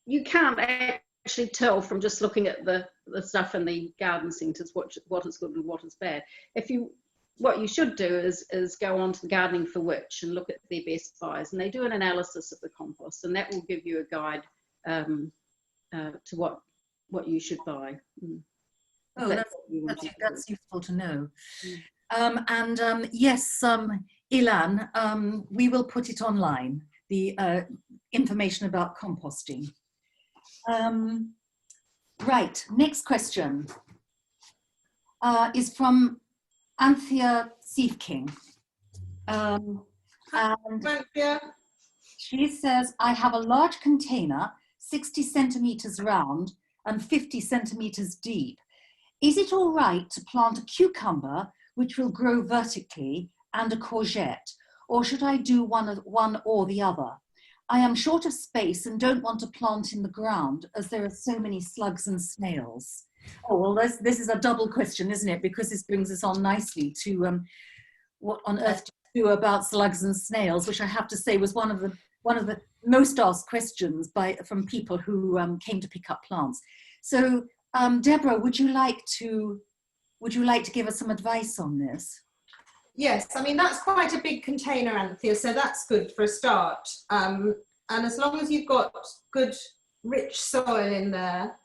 you can't actually tell from just looking at the stuff in the garden centres what is good and what is bad. What you should do is go on to the Gardening for Which and look at their best buys, and they do an analysis of the compost, and that will give you a guide to what you should buy. Oh, that's useful to know. Yes, Ilan, we will put it online, the information about composting. Right, next question is from Anthea Seefking. And she says, I have a large container, 60 centimeters round and 50 centimeters deep. Is it all right to plant a cucumber, which will grow vertically, and a courgette, or should I do one or the other? I am short of space and don't want to plant in the ground, as there are so many slugs and snails. Oh, well, this is a double question, isn't it? Because this brings us on nicely to what on earth do you to about slugs and snails, which I have to say was one of the most asked questions from people who came to pick up plants. So, Deborah, would you like to give us some advice on this? Yes, I mean, that's quite a big container, Anthea, so that's good for a start. And as long as you've got good, rich soil in there,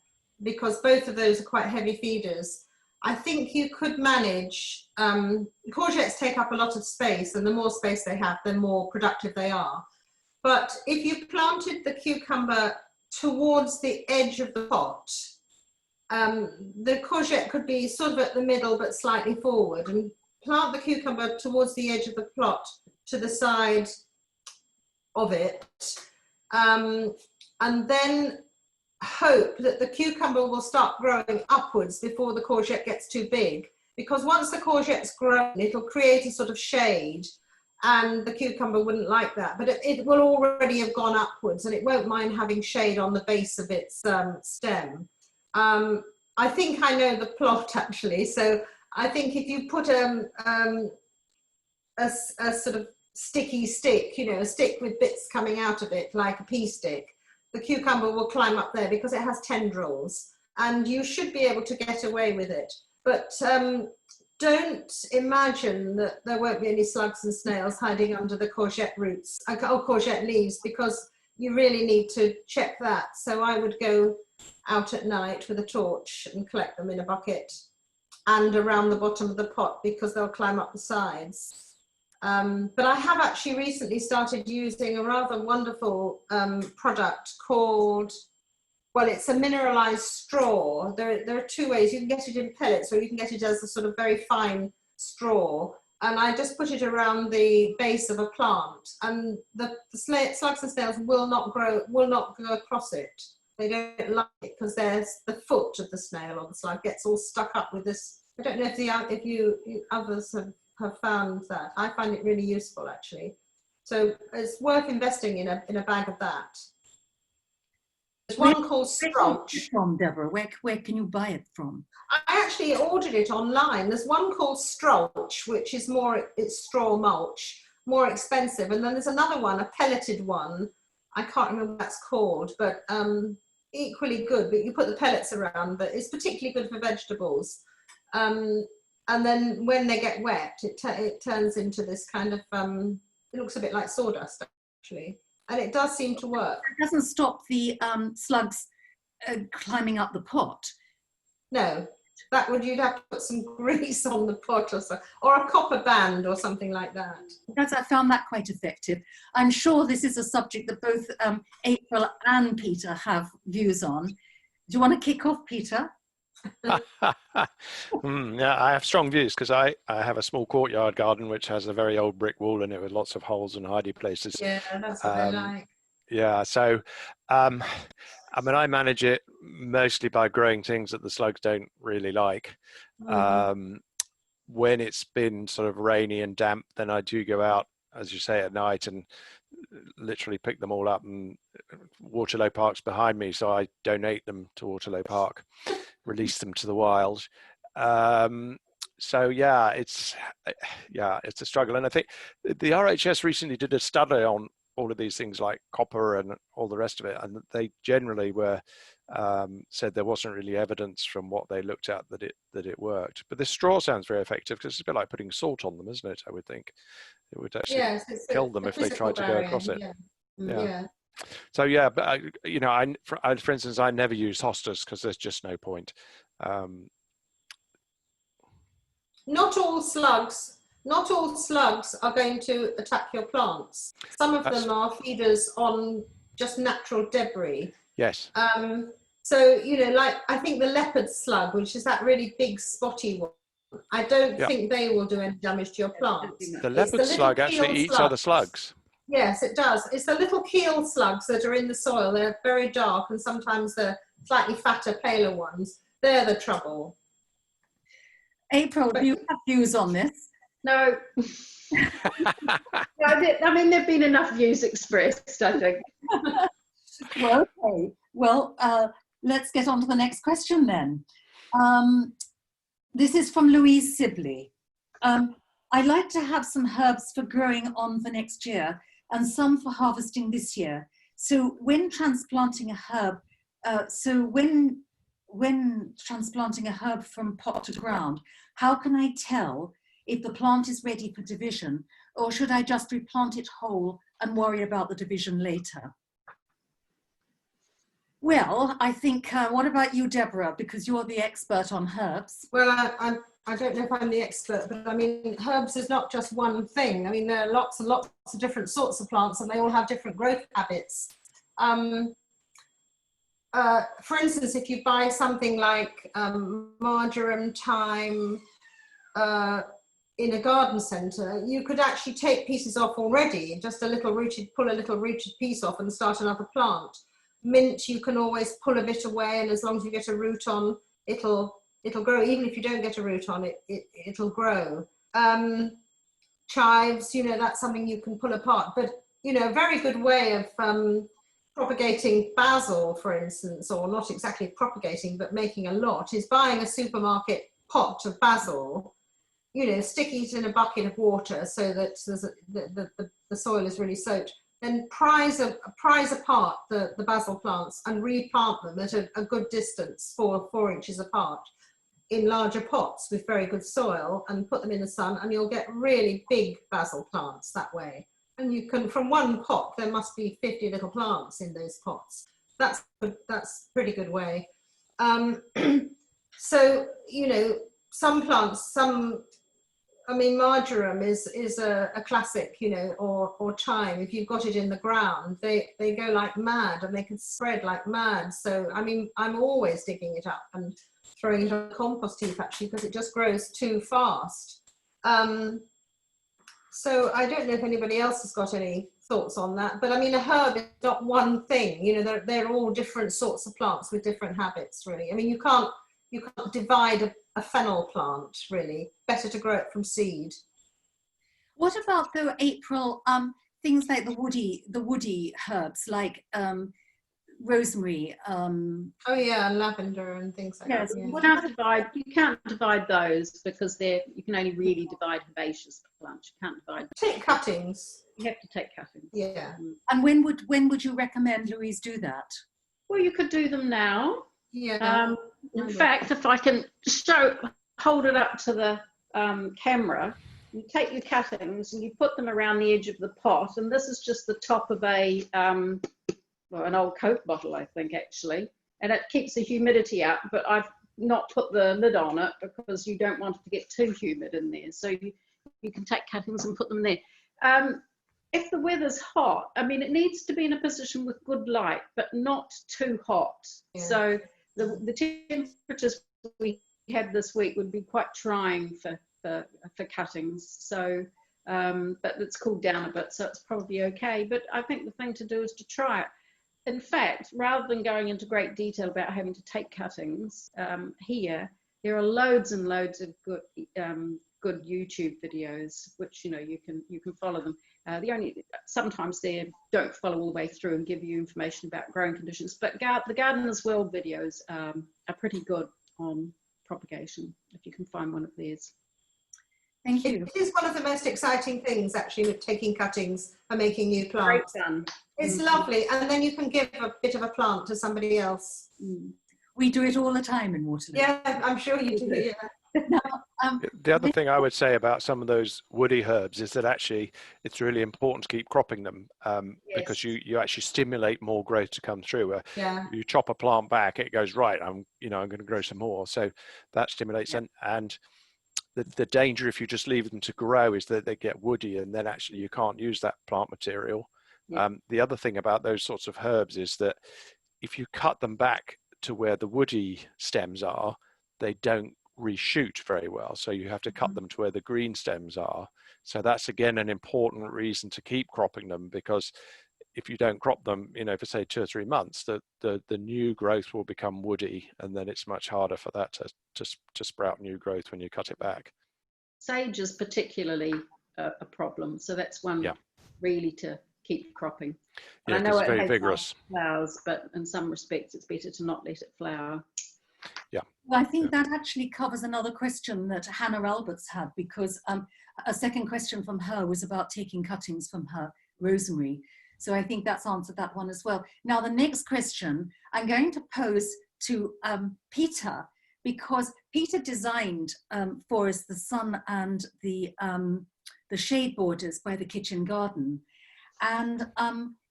because both of those are quite heavy feeders, I think you could manage. Courgettes take up a lot of space, and the more space they have, the more productive they are. But if you planted the cucumber towards the edge of the pot, the courgette could be sort of at the middle but slightly forward, and plant the cucumber towards the edge of the plot to the side of it, and then hope that the cucumber will start growing upwards before the courgette gets too big, because once the courgette's grown, it'll create a sort of shade, and the cucumber wouldn't like that, but it will already have gone upwards, and it won't mind having shade on the base of its stem. I think I know the plot, actually, so I think if you put a sort of sticky stick, you know, a stick with bits coming out of it, like a pea stick, the cucumber will climb up there because it has tendrils, and you should be able to get away with it. But don't imagine that there won't be any slugs and snails hiding under the courgette roots, or courgette leaves, because you really need to check that. So I would go out at night with a torch and collect them in a bucket and around the bottom of the pot, because they'll climb up the sides. But I have actually recently started using a rather wonderful product called, well, it's a mineralized straw. There are two ways. You can get it in pellets, or you can get it as a sort of very fine straw. And I just put it around the base of a plant, and the slugs and snails will not go across it. They don't like it because there's the foot of the snail or the slug gets all stuck up with this. I don't know if you others have found that. I find it really useful, actually. So it's worth investing in a bag of that. There's one called Strouch. From Deborah, where can you buy it from? I actually ordered it online. There's one called Strouch, which is it's straw mulch, more expensive. And then there's another one, a pelleted one. I can't remember what that's called, but equally good. But you put the pellets around, but it's particularly good for vegetables. And then when they get wet, it turns into this kind of, it looks a bit like sawdust, actually. And it does seem to work. It doesn't stop the slugs climbing up the pot. No, you'd have to put some grease on the pot or a copper band or something like that. Because I found that quite effective. I'm sure this is a subject that both April and Peter have views on. Do you want to kick off, Peter? Yeah, I have strong views because I have a small courtyard garden which has a very old brick wall in it with lots of holes and hidey places. Yeah, that's what I like. Yeah, so I mean, I manage it mostly by growing things that the slugs don't really like. When it's been sort of rainy and damp, then I do go out, as you say, at night and literally pick them all up. And Waterlow Park's behind me, so I donate them to Waterlow Park, release them to the wild. So yeah, it's a struggle. And I think the RHS recently did a study on all of these things like copper and all the rest of it, and they generally were said there wasn't really evidence from what they looked at that it worked. But this straw sounds very effective because it's a bit like putting salt on them, isn't it? I would think it would actually kill them if they tried to go across it. Yeah. So yeah, but you know, for instance, I never use hostas because there's just no point. Not all slugs are going to attack your plants. Some of them are feeders on just natural debris. Yes. So, you know, like I think the leopard slug, which is that really big spotty one, I don't think they will do any damage to your plants. The leopard slug actually eats other slugs. Yes, it does. It's the little keel slugs that are in the soil. They're very dark, and sometimes the slightly fatter, paler ones. They're the trouble. April, do you have views on this? No. I mean, there've been enough views expressed, I think. Well, okay. Well, let's get on to the next question then. This is from Louise Sibley. I like to have some herbs for growing on for next year and some for harvesting this year. So when transplanting a herb, when transplanting a herb from pot to ground, how can I tell if the plant is ready for division, or should I just replant it whole and worry about the division later? Well, I think, what about you, Deborah, because you're the expert on herbs? Well, I don't know if I'm the expert, but I mean, herbs is not just one thing. I mean, there are lots and lots of different sorts of plants, and they all have different growth habits. For instance, if you buy something like marjoram, thyme in a garden centre, you could actually take pieces off already, just pull a little rooted piece off and start another plant. Mint, you can always pull a bit away, and as long as you get a root on, it'll grow. Even if you don't get a root on it, it'll grow. Chives, you know, that's something you can pull apart. But, you know, a very good way of propagating basil, for instance, or not exactly propagating, but making a lot, is buying a supermarket pot of basil, you know, sticking it in a bucket of water so that the soil is really soaked. Then prise apart the basil plants and replant them at a good distance, 4 inches apart, in larger pots with very good soil, and put them in the sun, and you'll get really big basil plants that way. And you can, from one pot, there must be 50 little plants in those pots. That's a pretty good way. So, you know, some plants, I mean, marjoram is a classic, you know, or thyme. If you've got it in the ground, they go like mad, and they can spread like mad. So, I mean, I'm always digging it up and throwing it on a compost heap, actually, because it just grows too fast. So I don't know if anybody else has got any thoughts on that, but I mean, a herb is not one thing. You know, they're all different sorts of plants with different habits, really. I mean, you can't divide a fennel plant, really. Better to grow it from seed. What about, though, April, things like the woody herbs, like rosemary? Oh yeah, lavender and things like Yes. that. Yeah. You can't divide those, because you can only really divide herbaceous plants. You can't divide. Take cuttings. You have to take cuttings. Yeah. And when would you recommend Louise do that? Well, you could do them now. Yeah. In fact, if I can hold it up to the camera, you take your cuttings and you put them around the edge of the pot, and this is just the top of an old Coke bottle, I think, actually, and it keeps the humidity up, but I've not put the lid on it because you don't want it to get too humid in there. So you can take cuttings and put them there. If the weather's hot, I mean, it needs to be in a position with good light, but not too hot. Yeah. So the temperatures we had this week would be quite trying for cuttings. So, but it's cooled down a bit, so it's probably okay. But I think the thing to do is to try it. In fact, rather than going into great detail about having to take cuttings, here there are loads and loads of good YouTube videos, which, you know, you can follow them. Sometimes they don't follow all the way through and give you information about growing conditions, but the Gardener's World videos are pretty good on propagation, if you can find one of theirs. Thank you. It is one of the most exciting things, actually, with taking cuttings and making new plants. Great fun. It's lovely, and then you can give a bit of a plant to somebody else. We do it all the time in Waterloo. Yeah, I'm sure you do. Yeah. Now, the other thing I would say about some of those woody herbs is that actually it's really important to keep cropping them, because you actually stimulate more growth to come through. You chop a plant back, it goes, right, I'm going to grow some more. So that stimulates, and the danger if you just leave them to grow is that they get woody, and then actually you can't use that plant material. The other thing about those sorts of herbs is that if you cut them back to where the woody stems are, they don't reshoot very well. So you have to cut them to where the green stems are. So that's again an important reason to keep cropping them, because if you don't crop them, for say 2 or 3 months, the new growth will become woody, and then it's much harder for that to sprout new growth when you cut it back. Sage is particularly a problem. So that's one really to keep cropping. And I know it's very vigorous flowers, but in some respects it's better to not let it flower. Yeah. Well, I think that actually covers another question that Hannah Alberts had, because a second question from her was about taking cuttings from her rosemary. So I think that's answered that one as well. Now, the next question I'm going to pose to Peter, because Peter designed for us the sun and the shade borders by the kitchen garden. And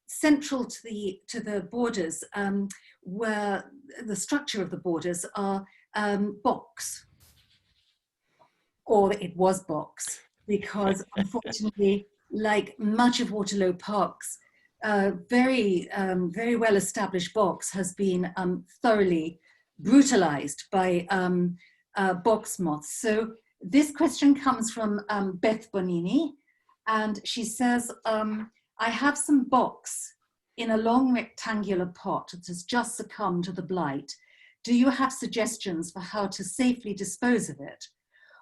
central to the borders, where the structure of the borders are box, or it was box, because unfortunately, like much of Waterlow Park's very well established box has been thoroughly brutalized by box moths. So this question comes from Beth Bonini, and she says, I have some box in a long rectangular pot that has just succumbed to the blight. Do you have suggestions for how to safely dispose of it?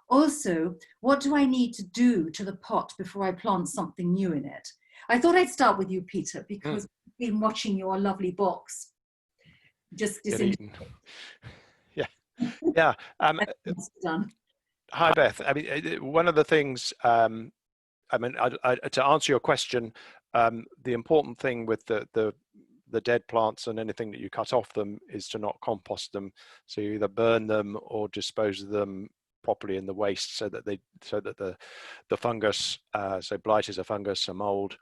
Also, what do I need to do to the pot before I plant something new in it? I thought I'd start with you, Peter, because we've been watching your lovely box. Just Yeah. Yeah. Done. Hi, Beth. I mean, one of the things, I mean, to answer your question, the important thing with the dead plants and anything that you cut off them is to not compost them. So you either burn them or dispose of them properly in the waste, so that the fungus, so blight is a fungus, a mold,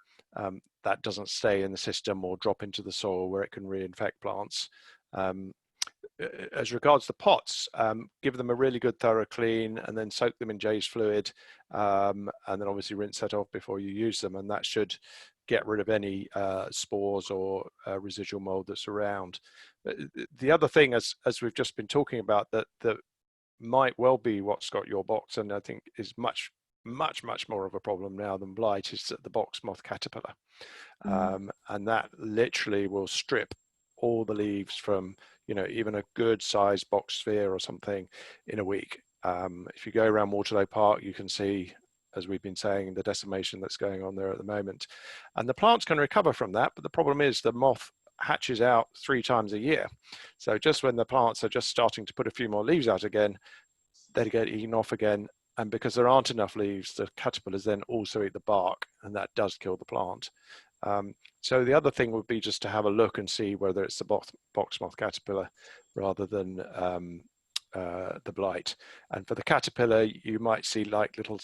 that doesn't stay in the system or drop into the soil where it can reinfect plants. As regards the pots, give them a really good thorough clean, and then soak them in Jay's fluid, and then obviously rinse that off before you use them, and that should get rid of any spores or residual mold that's around. The other thing, as we've just been talking about, that might well be what's got your box, and I think is much more of a problem now than blight, is that the box moth caterpillar, and that literally will strip all the leaves from, you know, even a good sized box sphere or something in a week. If you go around Waterlow Park, you can see, as we've been saying, the decimation that's going on there at the moment, and the plants can recover from that. But the problem is the moth hatches out 3 times a year. So just when the plants are just starting to put a few more leaves out again, they get eaten off again. And because there aren't enough leaves, the caterpillars then also eat the bark, and that does kill the plant. So the other thing would be just to have a look and see whether it's the box moth caterpillar rather than the blight. And for the caterpillar, you might see like little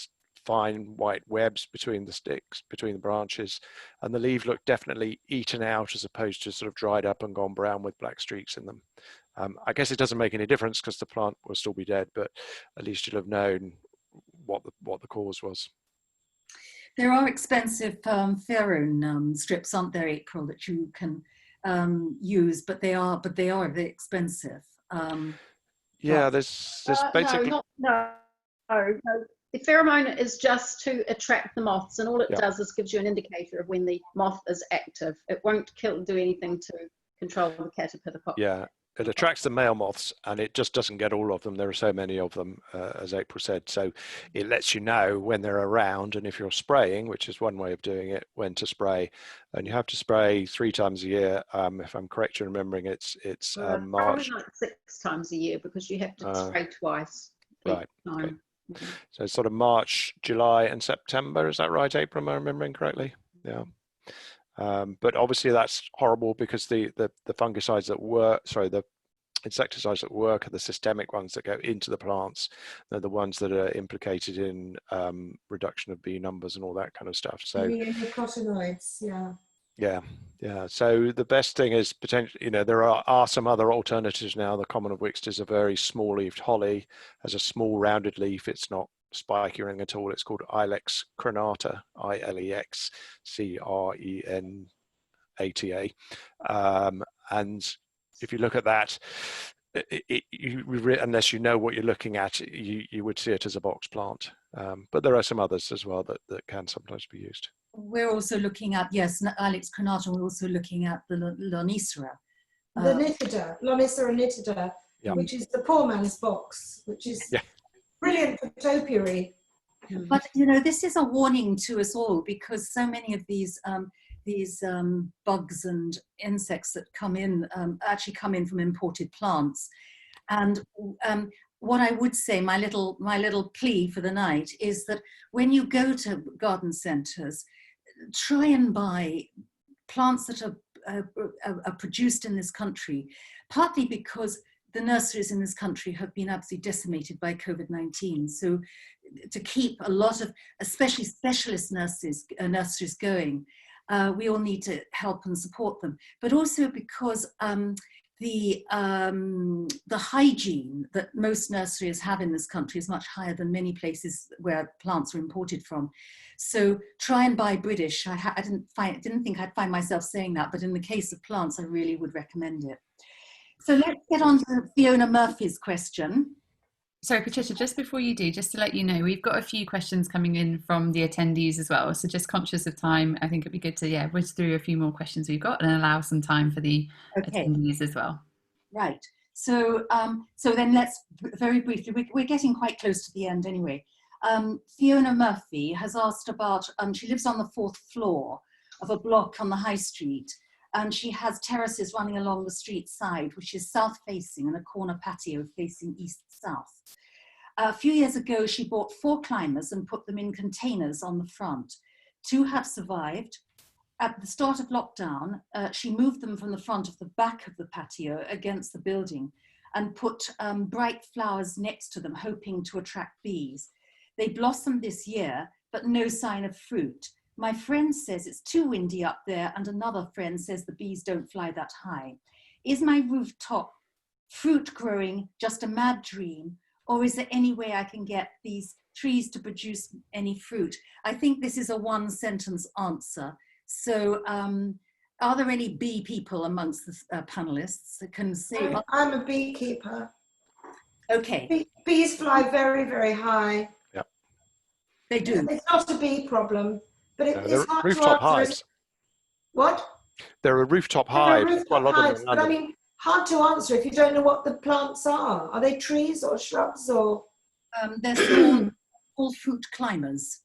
fine white webs between the sticks, between the branches, and the leaves look definitely eaten out as opposed to sort of dried up and gone brown with black streaks in them. I guess it doesn't make any difference because the plant will still be dead, but at least you'll have known what the cause was. There are expensive pherone strips, aren't there, April, that you can use, but they are very expensive. Yeah, there's basically no. The pheromone is just to attract the moths, and all it does is gives you an indicator of when the moth is active. It won't do anything to control the caterpillar population. Yeah, it attracts the male moths, and it just doesn't get all of them. There are so many of them, as April said. So it lets you know when they're around, and if you're spraying, which is one way of doing it, when to spray. And you have to spray 3 times a year. If I'm correct in remembering, it's March. Probably like 6 times a year, because you have to spray twice. Right. Okay. So it's sort of March, July, and September. Is that right, April? Am I remembering correctly? Yeah. But obviously that's horrible, because the fungicides that work, the insecticides that work are the systemic ones that go into the plants. They're the ones that are implicated in reduction of bee numbers and all that kind of stuff. So neonicotinoids, yeah. So the best thing is potentially, you know, there are some other alternatives now. The common of which is a very small-leaved holly, has a small rounded leaf. It's not spiky or anything at all. It's called Ilex crenata, ILEX crenata. And if you look at that, unless you know what you're looking at, you would see it as a box plant. But there are some others as well that can sometimes be used. We're also looking at, yes, Ilex crenata. We're also looking at the Lonicera. The Lonicera nitida, which is the poor man's box, which is brilliant for topiary. But you know, this is a warning to us all, because so many of these bugs and insects that come in actually come in from imported plants, And what I would say, my little plea for the night, is that when you go to garden centres, try and buy plants that are produced in this country, partly because the nurseries in this country have been absolutely decimated by COVID-19. So to keep a lot of, especially specialist nurseries going, we all need to help and support them. But also because the hygiene that most nurseries have in this country is much higher than many places where plants are imported from. So try and buy British. I didn't think I'd find myself saying that, but in the case of plants, I really would recommend it. So let's get on to Fiona Murphy's question. Sorry, Patricia, just before you do, just to let you know, we've got a few questions coming in from the attendees as well. So just conscious of time, I think it'd be good to, whiz through a few more questions we've got and allow some time for the attendees as well. Right. So, so then let's very briefly, we're getting quite close to the end anyway. Fiona Murphy has asked about, she lives on the 4th floor of a block on the high street, and she has terraces running along the street side, which is south-facing, and a corner patio facing east-south. A few years ago, she bought 4 climbers and put them in containers on the front. 2 have survived. At the start of lockdown, she moved them from the front of the back of the patio against the building and put bright flowers next to them, hoping to attract bees. They blossomed this year, but no sign of fruit. My friend says it's too windy up there, and another friend says the bees don't fly that high. Is my rooftop fruit growing just a mad dream, or is there any way I can get these trees to produce any fruit? I think this is a 1-sentence answer. So are there any bee people amongst the panelists that can say? I'm a beekeeper. Okay. Bees fly very, very high. Yeah. They do. It's not a bee problem, but it's hard rooftop to answer. hives. What? There are rooftop There are hives. rooftop Quite a lot hives, of them in but I London. mean, hard to answer if you don't know what the plants are. Are they trees or shrubs or? They're small fruit climbers.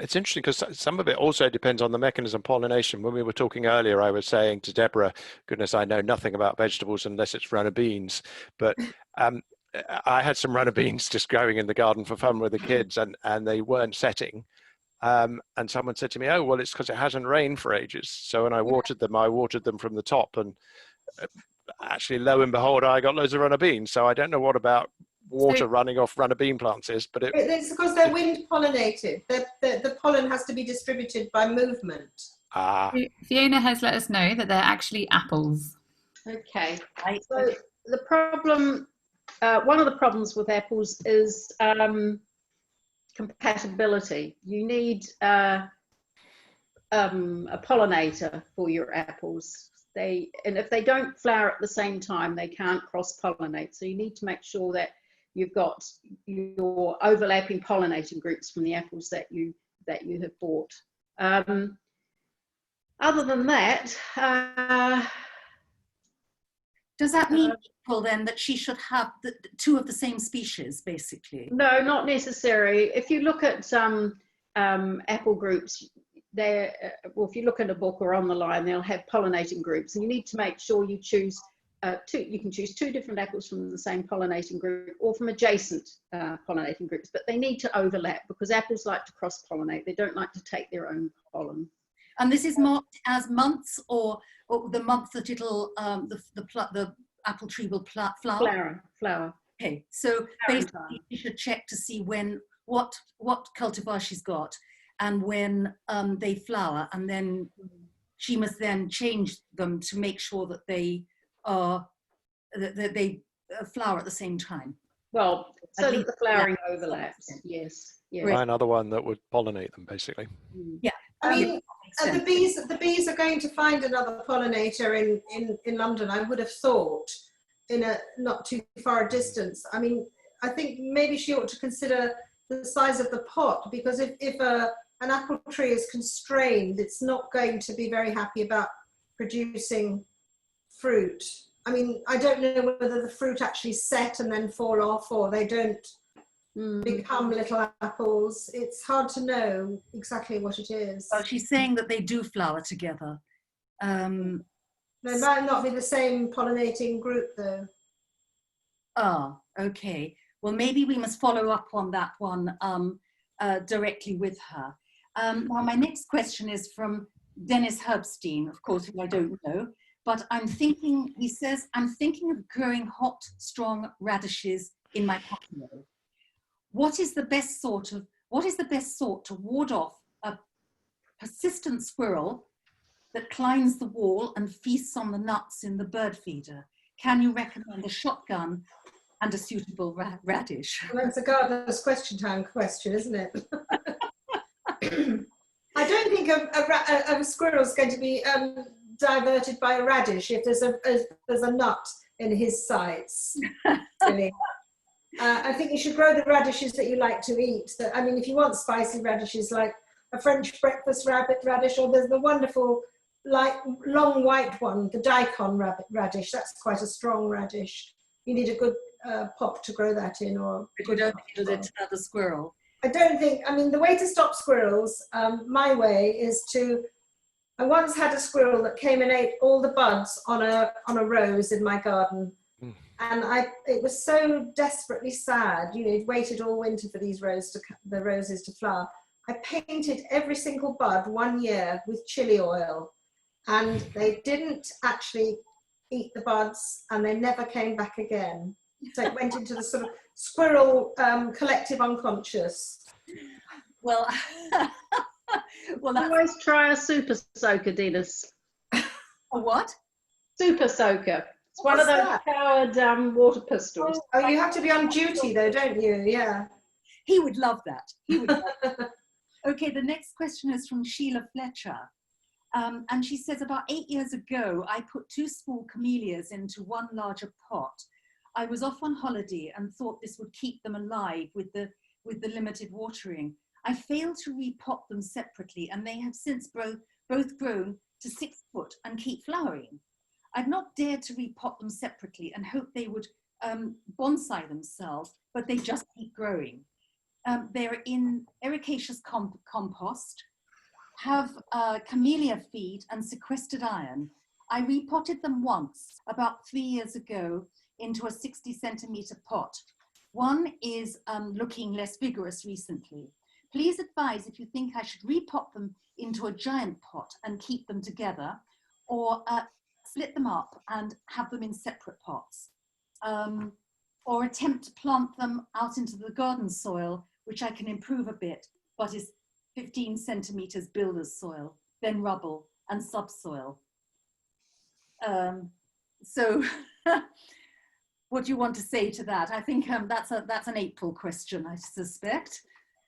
It's interesting because some of it also depends on the mechanism of pollination. When we were talking earlier, I was saying to Deborah, goodness, I know nothing about vegetables unless it's runner beans. But I had some runner beans just growing in the garden for fun with the kids, and they weren't setting. And someone said to me, oh, well, it's because it hasn't rained for ages. So when I watered them from the top, and actually, lo and behold, I got loads of runner beans. So I don't know what about water running off runner bean plants is, but it's because they're wind pollinated. The pollen has to be distributed by movement. Fiona has let us know that they're actually apples. Okay. So the problem, one of the problems with apples is compatibility. You need a pollinator for your apples. And if they don't flower at the same time, they can't cross-pollinate. So you need to make sure that you've got your overlapping pollinating groups from the apples that you have bought. Other than that, does that mean then that she should have 2 of the same species, basically? No, not necessary. If you look at apple groups, if you look at a book or on the line, they'll have pollinating groups, and you need to make sure you choose you can choose 2 different apples from the same pollinating group or from adjacent pollinating groups, but they need to overlap because apples like to cross-pollinate. They don't like to take their own pollen. And this is marked as months, or the month that it'll the apple tree will flower? Flower. Okay, so basically you should check to see what cultivar she's got and when they flower, and then she must then change them to make sure that they flower at the same time. Well, so that the flowering overlaps. Yes. Try another one that would pollinate them, basically. Yeah. I mean, the bees are going to find another pollinator in London, I would have thought, in a not too far a distance. I mean, I think maybe she ought to consider the size of the pot, because if an apple tree is constrained, it's not going to be very happy about producing fruit. I mean, I don't know whether the fruit actually set and then fall off, or they don't become little apples. It's hard to know exactly what it is. Well, she's saying that they do flower together. They might not be the same pollinating group though. Ah, okay. Well, maybe we must follow up on that one directly with her. Now, my next question is from Dennis Herbstein, of course, who I don't know, but he says, I'm thinking of growing hot, strong radishes in my patio. What is the best sort to ward off a persistent squirrel that climbs the wall and feasts on the nuts in the bird feeder? Can you recommend a shotgun and a suitable radish? Well, that's a gardener's question time question, isn't it? I don't think a squirrel is going to be diverted by a radish if there's a nut in his sights. Really. I think you should grow the radishes that you like to eat. I mean, if you want spicy radishes, like a French breakfast radish, or there's the wonderful long white one, the daikon radish. That's quite a strong radish. You need a good pot to grow that in, or But you don't think it'll deter the squirrel? I don't think. I mean, the way to stop squirrels, my way is to. I once had a squirrel that came and ate all the buds on a rose in my garden, and it was so desperately sad. You know, he'd waited all winter for the roses to flower. I painted every single bud 1 year with chili oil, and they didn't actually eat the buds, and they never came back again. So it went into the sort of squirrel collective unconscious. Well, well, Always try a super soaker, Dennis. a what? Super soaker. It's one What's of those that? powered water pistols. Oh, you have to be on duty though, don't you? Yeah. He would love that. He would love that. Okay, the next question is from Sheila Fletcher. And she says, about 8 years ago, I put 2 small camellias into one larger pot. I was off on holiday and thought this would keep them alive with the limited watering. I failed to repot them separately, and they have since both grown to 6 foot and keep flowering. I've not dared to repot them separately and hoped they would bonsai themselves, but they just keep growing. They're in ericaceous compost, have camellia feed and sequestered iron. I repotted them once, about 3 years ago, into a 60 centimetre pot. One is looking less vigorous recently. Please advise if you think I should repot them into a giant pot and keep them together, or split them up and have them in separate pots, or attempt to plant them out into the garden soil, which I can improve a bit, but is 15 centimetres builder's soil, then rubble and subsoil. So what do you want to say to that? I think that's an April question, I suspect.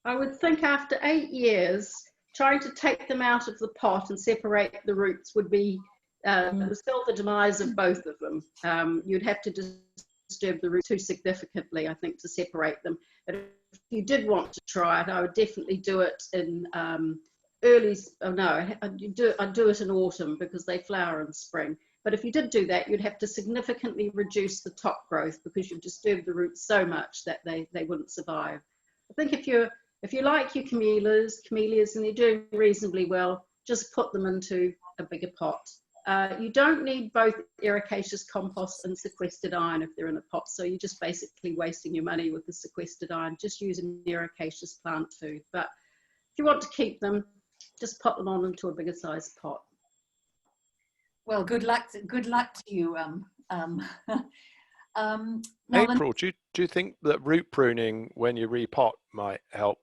I would think after 8 years, trying to take them out of the pot and separate the roots would be still the demise of both of them. You'd have to disturb the roots too significantly, I think, to separate them. But if you did want to try it, I would definitely do it in I'd do it in autumn because they flower in spring. But if you did do that, you'd have to significantly reduce the top growth because you've disturbed the roots so much that they wouldn't survive. I think if you like your camellias and they're doing reasonably well, just put them into a bigger pot. You don't need both ericaceous compost and sequestered iron if they're in a pot, so you're just basically wasting your money with the sequestered iron. Just use an ericaceous plant food. But if you want to keep them, just put them on into a bigger sized pot. Well, good luck to you. April, do you think that root pruning when you repot might help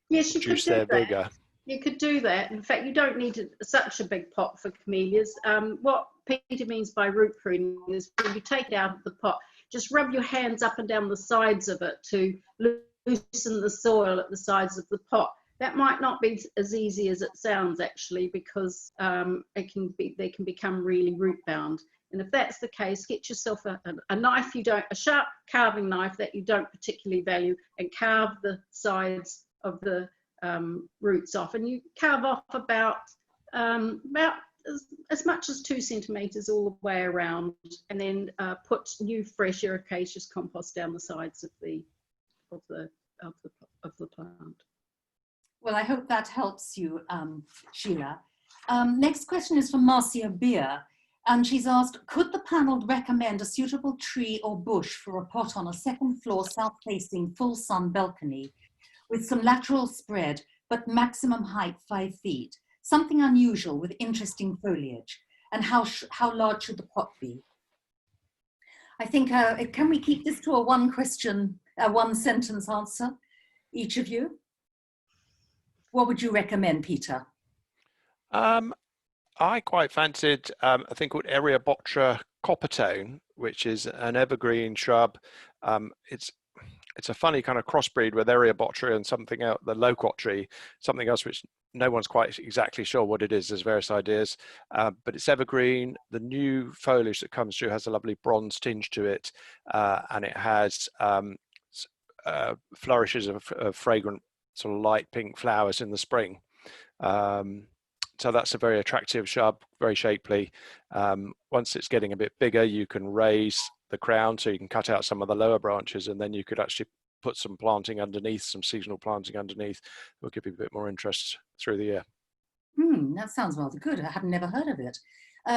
Yes, you could reduce do their that. vigour? You could do that. In fact, you don't need such a big pot for camellias. What Peter means by root pruning is when you take it out of the pot, just rub your hands up and down the sides of it to loosen the soil at the sides of the pot. That might not be as easy as it sounds actually, because they can become really root bound. And if that's the case, get yourself a knife a sharp carving knife that you don't particularly value, and carve the sides of the roots off, and you carve off about as much as 2 centimetres all the way around, and then put new fresh ericaceous compost down the sides of the plant. Well, I hope that helps you, Sheila. Next question is from Marcia Beer. And she's asked, could the panel recommend a suitable tree or bush for a pot on a second floor south-facing full sun balcony with some lateral spread, but maximum height 5 feet? Something unusual with interesting foliage. And how large should the pot be? I think, can we keep this to a one sentence answer, each of you? What would you recommend, Peter? I quite fancied a thing called Eriobotra coppertone, which is an evergreen shrub. It's a funny kind of crossbreed with Eriobotra and something else, the locot tree, something else which no one's quite exactly sure what it is. There's various ideas, but it's evergreen. The new foliage that comes through has a lovely bronze tinge to it, and it has flourishes of fragrant sort of light pink flowers in the spring. So that's a very attractive shrub, very shapely. Once it's getting a bit bigger, you can raise the crown, so you can cut out some of the lower branches, and then you could actually put some planting underneath, some seasonal planting underneath. It will give you a bit more interest through the year. That sounds rather good. I have never heard of it.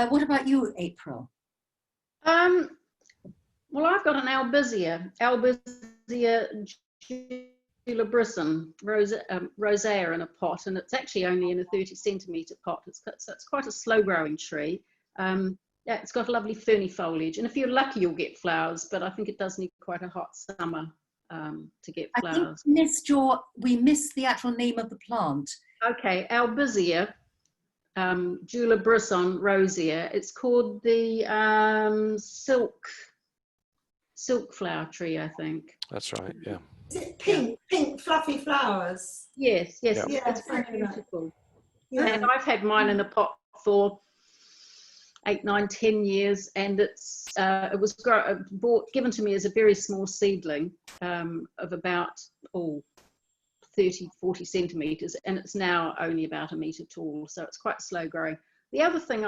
What about you, April? Well, I've got an Albizia julibrisson rosea in a pot, and it's actually only in a 30-centimetre pot. So it's quite a slow-growing tree. Yeah, it's got a lovely ferny foliage, and if you're lucky, you'll get flowers. But I think it does need quite a hot summer to get flowers. I think we missed the actual name of the plant. Okay, Albizia julibrisson rosea. It's called the silk flower tree, I think. That's right. Yeah. Is it pink fluffy flowers? Yes, Yeah. it's very beautiful. Yeah. And I've had mine in a pot for 8, 9, 10 years, and it was given to me as a very small seedling of about 30, 40 centimetres, and it's now only about 1 metre tall, so it's quite slow growing. The other thing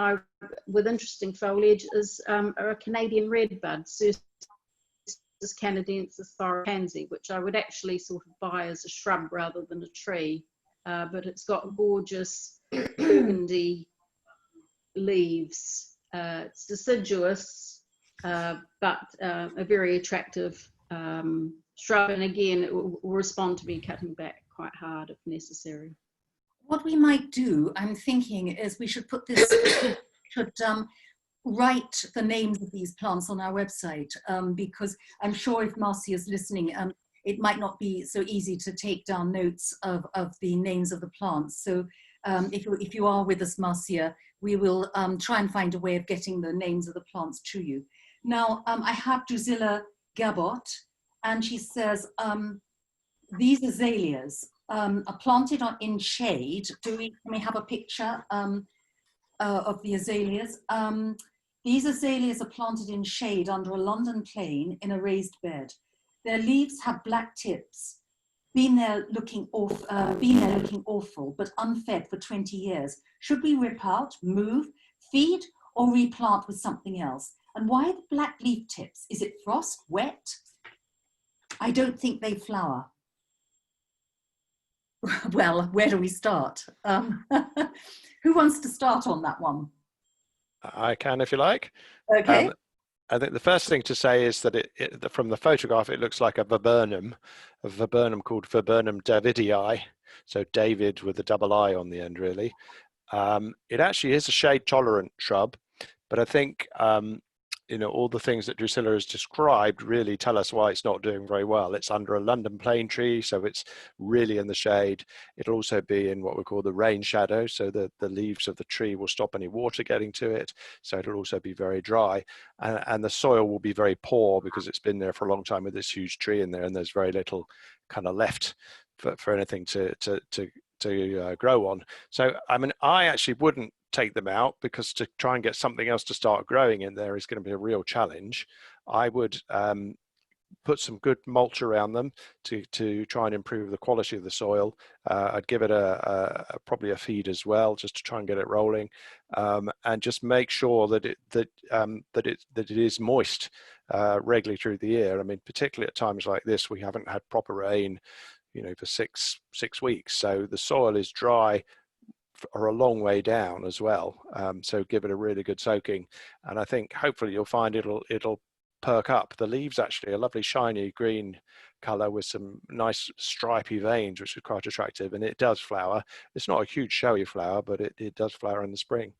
with interesting foliage is a Canadian redbud, Sir Canadensis thorophansi, which I would actually sort of buy as a shrub rather than a tree, but it's got gorgeous burgundy leaves. It's deciduous, but a very attractive shrub, and again it will respond to me cutting back quite hard if necessary. What we might do, I'm thinking, is we should put this, write the names of these plants on our website, because I'm sure if Marcia is listening, it might not be so easy to take down notes of the names of the plants. So if you are with us, Marcia, we will try and find a way of getting the names of the plants to you. Now, I have Drusilla Gabot, and she says, these azaleas are planted in shade. Can we have a picture of the azaleas? These azaleas are planted in shade under a London plane in a raised bed. Their leaves have black tips, been there looking awful, but unfed for 20 years. Should we rip out, move, feed, or replant with something else? And why the black leaf tips? Is it frost, wet? I don't think they flower. Well, where do we start? Who wants to start on that one? I can, if you like. Okay. I think the first thing to say is that from the photograph, it looks like a viburnum called Viburnum davidii, so David with a double I on the end, really. It actually is a shade-tolerant shrub, but I think all the things that Drusilla has described really tell us why it's not doing very well. It's under a London plane tree, so it's really in the shade. It'll also be in what we call the rain shadow, so the leaves of the tree will stop any water getting to it. So it'll also be very dry, and the soil will be very poor because it's been there for a long time with this huge tree in there, and there's very little kind of left for anything to grow on. So I mean, I actually wouldn't take them out, because to try and get something else to start growing in there is going to be a real challenge. I would put some good mulch around them to try and improve the quality of the soil. I'd give it probably a feed as well, just to try and get it rolling, and just make sure that it is moist regularly through the year. I mean, particularly at times like this, we haven't had proper rain, for six weeks, so the soil is dry are a long way down as well. So give it a really good soaking, and I think hopefully you'll find it'll perk up. The leaves actually a lovely shiny green color with some nice stripy veins, which is quite attractive, and it does flower. It's not a huge showy flower, but it does flower in the spring,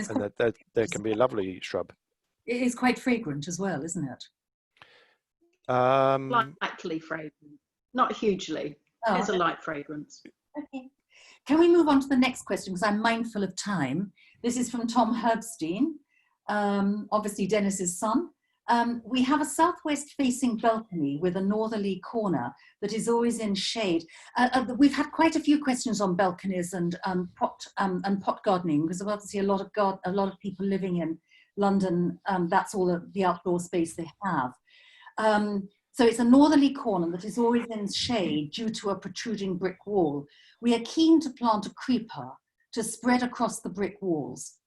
and that can be a lovely shrub. It is quite fragrant as well, isn't it? Lightly fragrant, not hugely. There's a light fragrance. Okay. Can we move on to the next question, because I'm mindful of time. This is from Tom Herbstein, obviously Dennis's son. We have a southwest facing balcony with a northerly corner that is always in shade. We've had quite a few questions on balconies and pot gardening, because obviously a lot of people living in London, that's all the outdoor space they have. So it's a northerly corner that is always in shade due to a protruding brick wall. We are keen to plant a creeper to spread across the brick walls.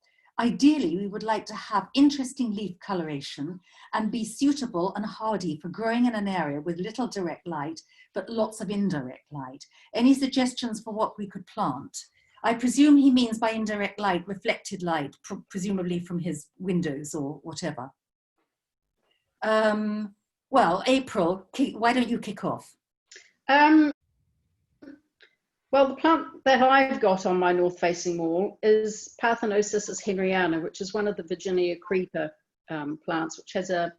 Ideally, we would like to have interesting leaf coloration and be suitable and hardy for growing in an area with little direct light, but lots of indirect light. Any suggestions for what we could plant? I presume he means by indirect light, reflected light, presumably from his windows or whatever. Well, April, why don't you kick off? Well, the plant that I've got on my north-facing wall is Parthenocissus henriana, which is one of the Virginia creeper plants, which has a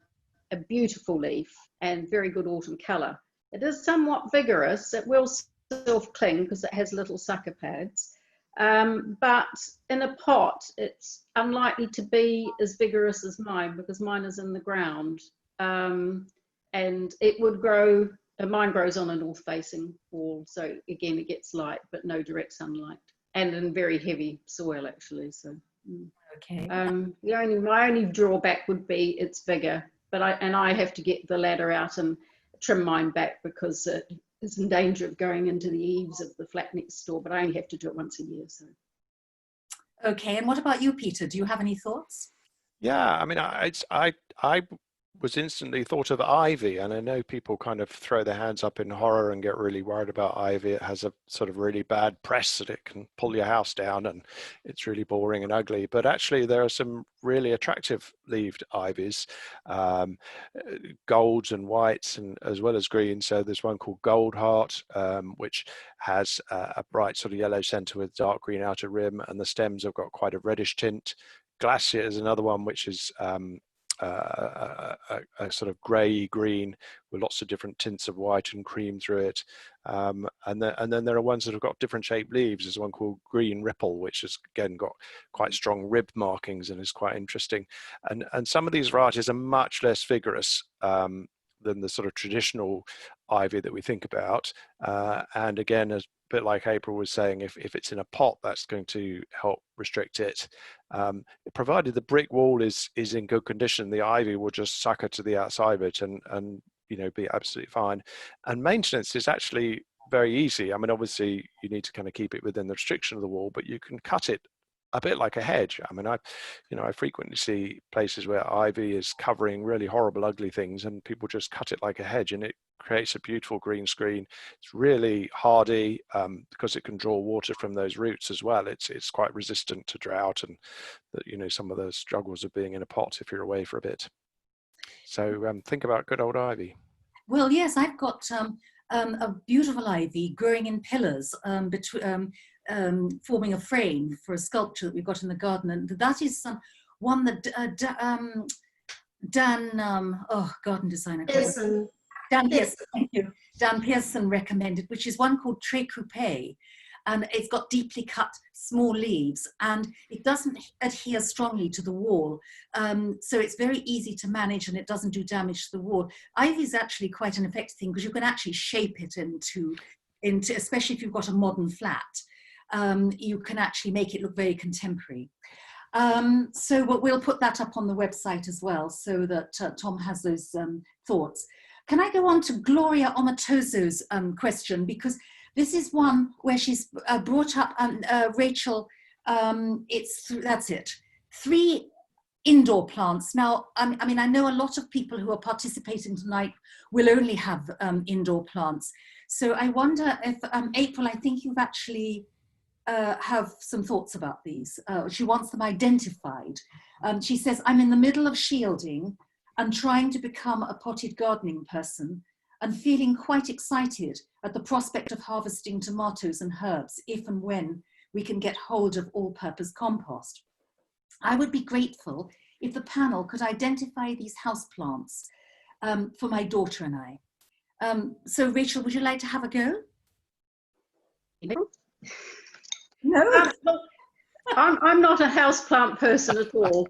beautiful leaf and very good autumn colour. It is somewhat vigorous. It will self-cling because it has little sucker pads. But in a pot, it's unlikely to be as vigorous as mine because mine is in the ground. And it would grow, mine grows on a north-facing wall, so again it gets light but no direct sunlight, and in very heavy soil actually. So, okay. My only drawback would be its vigor, but I have to get the ladder out and trim mine back because it is in danger of going into the eaves of the flat next door. But I only have to do it once a year. So. Okay, and what about you, Peter? Do you have any thoughts? Yeah, I mean, I was instantly thought of ivy, and I know people kind of throw their hands up in horror and get really worried about ivy. It has a sort of really bad press that it can pull your house down and it's really boring and ugly, but actually there are some really attractive leaved ivies, golds and whites and as well as green. So there's one called Gold Heart, which has a bright sort of yellow center with dark green outer rim, and the stems have got quite a reddish tint. Glacier is another one which is a sort of grey green with lots of different tints of white and cream through it, and then there are ones that have got different shaped leaves. There's one called Green Ripple, which has again got quite strong rib markings and is quite interesting, and some of these varieties are much less vigorous than the sort of traditional ivy that we think about, and again, as a bit like April was saying, if it's in a pot, that's going to help restrict it. Provided the brick wall is in good condition, the ivy will just sucker to the outside of it and be absolutely fine. And maintenance is actually very easy. I mean, obviously you need to kind of keep it within the restriction of the wall, but you can cut it a bit like a hedge. I mean, I frequently see places where ivy is covering really horrible, ugly things, and people just cut it like a hedge, and it creates a beautiful green screen. It's really hardy because it can draw water from those roots as well. It's quite resistant to drought and some of the struggles of being in a pot if you're away for a bit. So think about good old ivy. Well, yes, I've got a beautiful ivy growing in pillars forming a frame for a sculpture that we've got in the garden, and that is one that garden designer Pearson. Dan Pearson, thank you. Dan Pearson recommended, which is one called Très Coupé, and it's got deeply cut small leaves, and it doesn't adhere strongly to the wall, so it's very easy to manage and it doesn't do damage to the wall. Ivy is actually quite an effective thing because you can actually shape it into especially if you've got a modern flat. You can actually make it look very contemporary. So we'll put that up on the website as well, so that Tom has those thoughts. Can I go on to Gloria Omatoso's question, because this is one where she's brought up, Rachel, that's it, 3 indoor plants. Now, I mean, I know a lot of people who are participating tonight will only have indoor plants. So I wonder if, April, I think you've actually have some thoughts about these. She wants them identified. She says, I'm in the middle of shielding and trying to become a potted gardening person and feeling quite excited at the prospect of harvesting tomatoes and herbs if and when we can get hold of all-purpose compost. I would be grateful if the panel could identify these houseplants for my daughter and I. So Rachel, would you like to have a go? No. I'm not a houseplant person at all,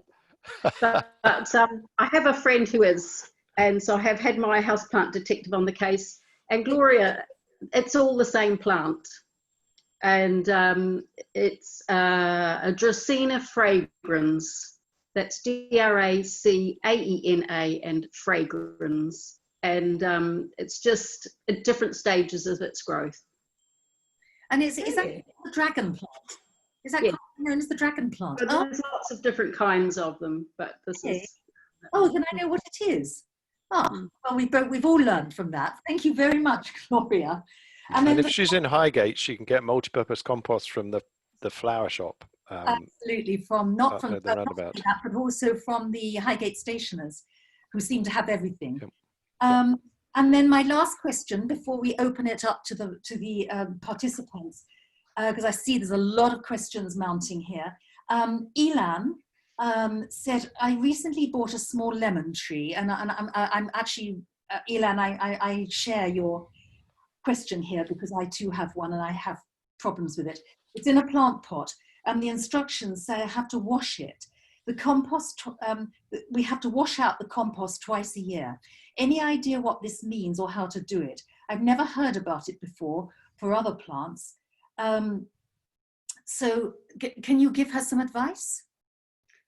but I have a friend who is, and so I have had my houseplant detective on the case. And Gloria, it's all the same plant, and it's a Dracaena fragrans. That's Dracaena and fragrans, and it's just at different stages of its growth. And is that the dragon plant? Is that known as the dragon plant? So there's lots of different kinds of them, but this is. Oh, then I know what it is. Well, we've all learned from that. Thank you very much, Gloria. And if she's in Highgate, she can get multi-purpose compost from the flower shop. Absolutely, not from the roundabout, but also from the Highgate stationers, who seem to have everything. Yep. And then my last question before we open it up to the participants, because I see there's a lot of questions mounting here. Elan said, I recently bought a small lemon tree, and I'm actually, Elan, I share your question here because I too have one and I have problems with it. It's in a plant pot, and the instructions say I have to wash it. The compost, we have to wash out the compost twice a year. Any idea what this means or how to do it? I've never heard about it before for other plants. So can you give her some advice?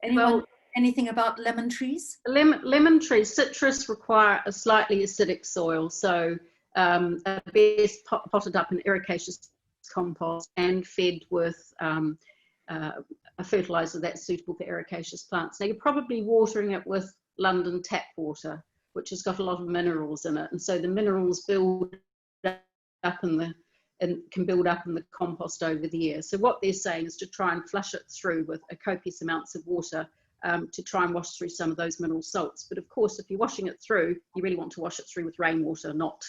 Anyone, anything about lemon trees? Lemon trees, citrus require a slightly acidic soil. So best potted up in ericaceous compost and fed with a fertilizer that's suitable for ericaceous plants. Now you're probably watering it with London tap water, which has got a lot of minerals in it, and so the minerals build up can build up in the compost over the year. So what they're saying is to try and flush it through with a copious amounts of water to try and wash through some of those mineral salts. But of course, if you're washing it through, you really want to wash it through with rainwater, not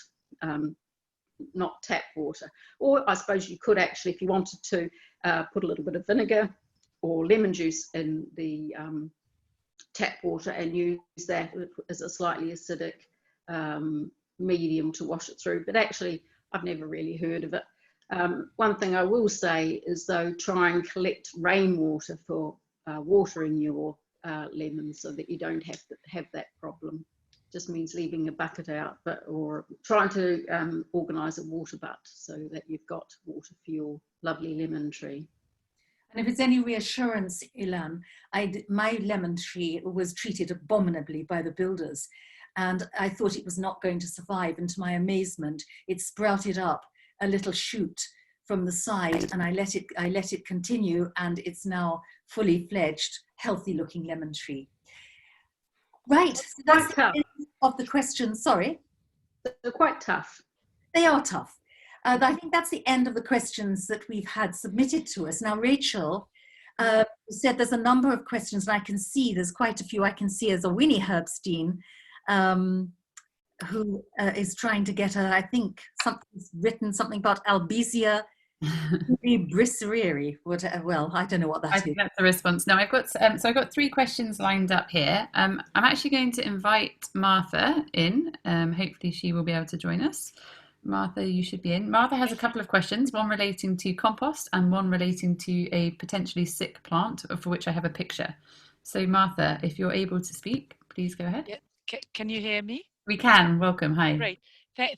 tap water. Or I suppose you could actually, if you wanted to, put a little bit of vinegar or lemon juice in the tap water and use that as a slightly acidic medium to wash it through. But actually, I've never really heard of it. One thing I will say is, though, try and collect rainwater for watering your lemons so that you don't have that problem. Just means leaving a bucket out, or trying to organise a water butt so that you've got water for your lovely lemon tree. And if it's any reassurance, Ilan, my lemon tree was treated abominably by the builders, and I thought it was not going to survive. And to my amazement, it sprouted up a little shoot from the side, and I let it continue, and it's now fully fledged, healthy-looking lemon tree. Right, so that's the end of the questions. Sorry, they're quite tough. They are tough. I think that's the end of the questions that we've had submitted to us. Now, Rachel said there's a number of questions, and I can see there's quite a few. I can see there's a Winnie Herbstein who is trying to get I think something's written something about Albizia brisserieri. Well, I don't know what that is. I think that's the response. Now I've got so I've got 3 questions lined up here. I'm actually going to invite Martha in. Hopefully she will be able to join us. Martha, you should be in. Martha has a couple of questions, one relating to compost and one relating to a potentially sick plant for which I have a picture. So Martha, if you're able to speak, please go ahead. Yeah. Can you hear me? We can. Welcome. Hi. Great.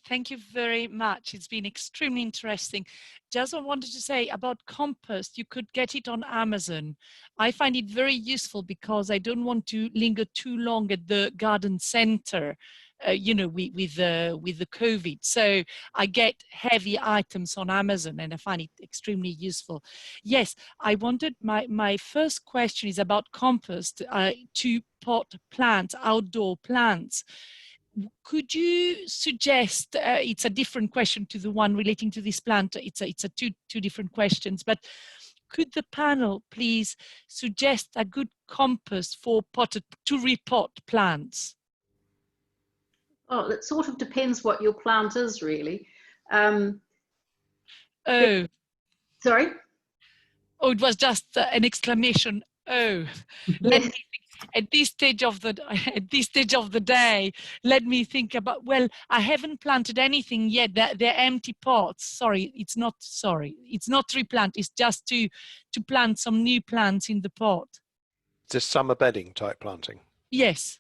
Thank you very much. It's been extremely interesting. Just wanted to say about compost, you could get it on Amazon. I find it very useful because I don't want to linger too long at the garden center, with the COVID. So I get heavy items on Amazon and I find it extremely useful. Yes, I wanted, my first question is about compost to pot plants, outdoor plants. could you suggest, it's a different question to the one relating to this plant, it's a two different questions, but could the panel please suggest a good compost for to repot plants? Oh, it sort of depends what your plant is, really. Oh, Sorry? oh, it was just an exclamation. Oh, let me at this stage of the day, let me think about. Well, I haven't planted anything yet. They're empty pots. Sorry, it's not replant. It's just to plant some new plants in the pot. It's a summer bedding type planting. Yes.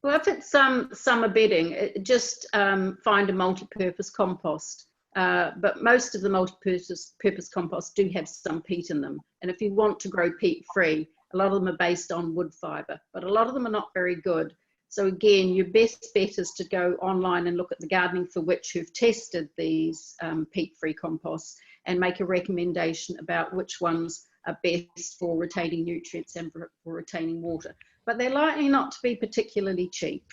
Well, if it's summer bedding, just find a multi-purpose compost. But most of the multi-purpose composts do have some peat in them. And if you want to grow peat-free, a lot of them are based on wood fibre, but a lot of them are not very good. So again, your best bet is to go online and look at the Gardening for Which who've tested these peat-free composts and make a recommendation about which ones are best for retaining nutrients and for retaining water. But they're likely not to be particularly cheap.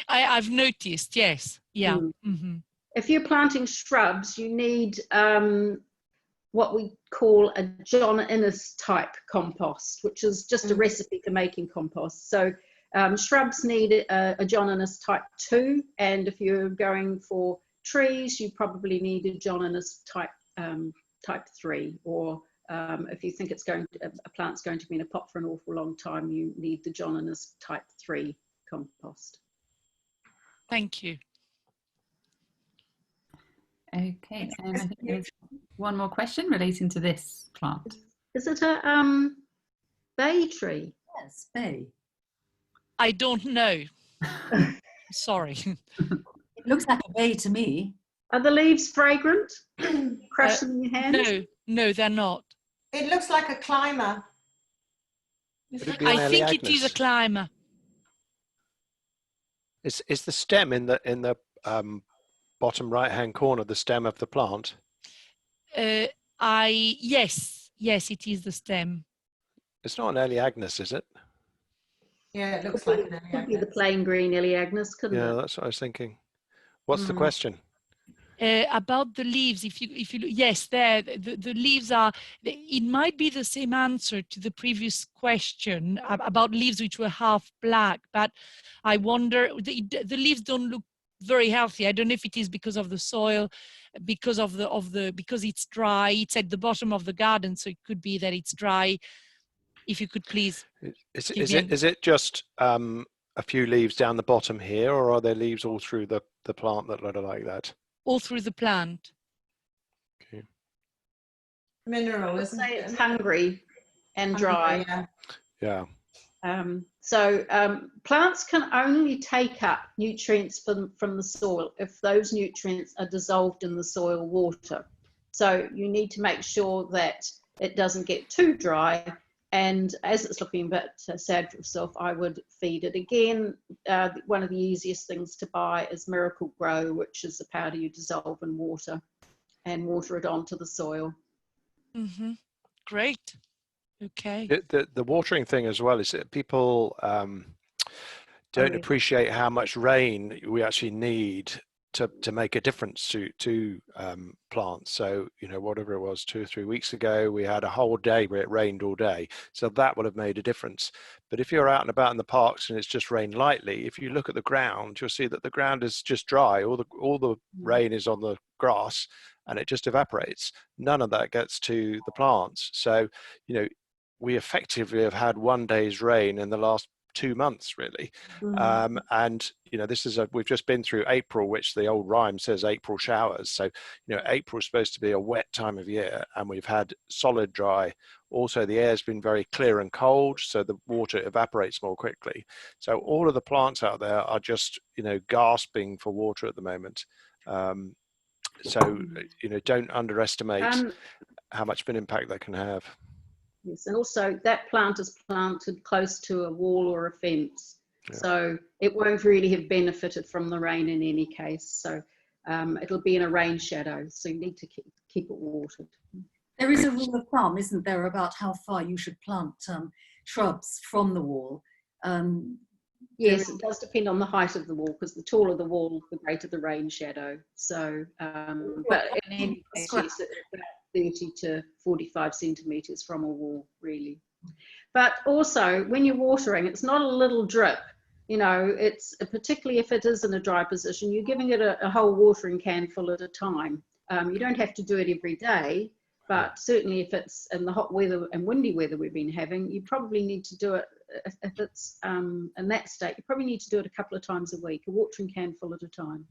I've noticed, yes. Yeah. Mm. Mm-hmm. If you're planting shrubs, you need what we call a John Innes type compost, which is just a recipe for making compost. So shrubs need a John Innes type 2, and if you're going for trees, you probably need a John Innes type 3, or if you think a plant's going to be in a pot for an awful long time, you need the John Innes type 3 compost. Thank you. Okay, and I think there's one more question relating to this plant. Is it a bay tree? Yes, bay. I don't know. Sorry. It looks like a bay to me. Are the leaves fragrant? Crush them in your hands? No, they're not. It looks like a climber. I think it is a climber. Is the stem in the bottom right hand corner the stem of the plant? Yes, it is the stem. It's not an Elaeagnus, is it? Yeah, it looks like an Could be the plain green Elaeagnus, couldn't Yeah, it? that's what I was thinking. What's the question? About the leaves, if you yes, the leaves are. It might be the same answer to the previous question about leaves which were half black, but I wonder the leaves don't look very healthy. I don't know if it is because of the soil, because it's dry. It's at the bottom of the garden, so it could be that it's dry. If you could please. Is it just a few leaves down the bottom here, or are there leaves all through the plant that look like that? All through the plant. Okay. mineral, isn't Say it? it's hungry and dry. Yeah. Yeah. Plants can only take up nutrients from the soil if those nutrients are dissolved in the soil water. So you need to make sure that it doesn't get too dry. And as it's looking a bit sad for itself, I would feed it. Again, one of the easiest things to buy is Miracle Grow, which is a powder you dissolve in water and water it onto the soil. Mm-hmm. Great. Okay. The watering thing as well is that people don't appreciate how much rain we actually need to make a difference to plants. So, whatever it was 2 or 3 weeks ago, we had a whole day where it rained all day. So that would have made a difference. But if you're out and about in the parks and it's just rained lightly, if you look at the ground, you'll see that the ground is just dry. All the rain is on the grass and it just evaporates. None of that gets to the plants. So, we effectively have had 1 day's rain in the last 2 months, really. And this is we've just been through April, which the old rhyme says April showers. So April is supposed to be a wet time of year, and we've had solid dry. Also, the air's been very clear and cold, so the water evaporates more quickly. So all of the plants out there are just gasping for water at the moment. So don't underestimate how much of an impact that can have. Yes, and also that plant is planted close to a wall or a fence, so it won't really have benefited from the rain in any case. So it'll be in a rain shadow, so you need to keep it watered. There is a rule of thumb, isn't there, about how far you should plant shrubs from the wall. Yes, it does depend on the height of the wall, because the taller the wall, the greater the rain shadow. So, but in any case, yes, it's about 30 to 45 centimetres from a wall, really. But also, when you're watering, it's not a little drip. You know, it's particularly if it is in a dry position, you're giving it a whole watering can full at a time. You don't have to do it every day, but certainly if it's in the hot weather and windy weather we've been having, you probably need to do it. If it's in that state, you probably need to do it a couple of times a week, a watering can full at a time.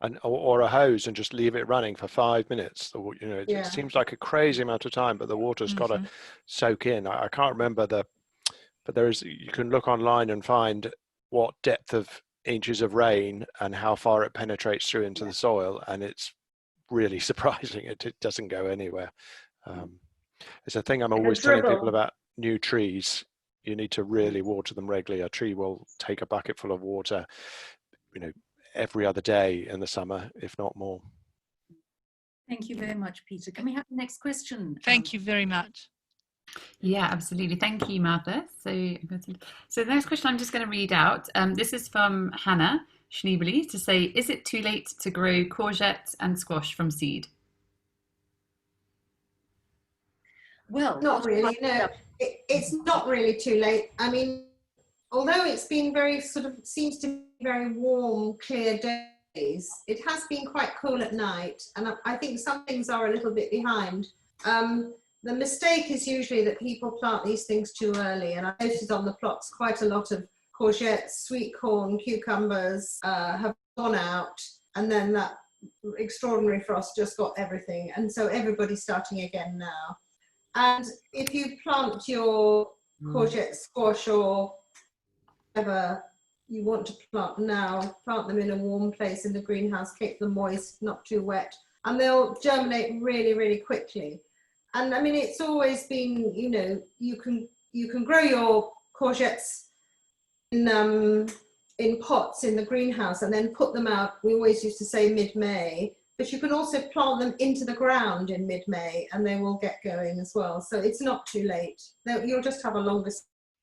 And or a hose and just leave it running for 5 minutes. You know, it seems like a crazy amount of time, but the water's got to soak in. I can't remember but there is, you can look online and find what depth of inches of rain and how far it penetrates through into the soil, and it's really surprising. It doesn't go anywhere. It's a thing I'm always telling people about new trees. You need to really water them regularly. A tree will take a bucket full of water, you know, every other day in the summer, if not more. Thank you very much, Peter. Can we have the next question? Thank you very much. Yeah, absolutely. Thank you, Martha. So the next question I'm just going to read out. This is from Hannah Schneebly to say, is it too late to grow courgettes and squash from seed? Well, not really, no. It's not really too late. I mean, although it's been very seems to be very warm, clear days, it has been quite cool at night, and I think some things are a little bit behind. The mistake is usually that people plant these things too early, and I noticed on the plots quite a lot of courgettes, sweet corn, cucumbers have gone out, and then that extraordinary frost just got everything, and so everybody's starting again now. And if you plant your courgette, squash, or whatever you want to plant now, plant them in a warm place in the greenhouse, keep them moist, not too wet, and they'll germinate really, really quickly. And I mean, it's always been, you know, you can grow your courgettes in pots in the greenhouse and then put them out. We always used to say mid-May, but you can also plant them into the ground in mid-May and they will get going as well. So it's not too late. You'll just have a longer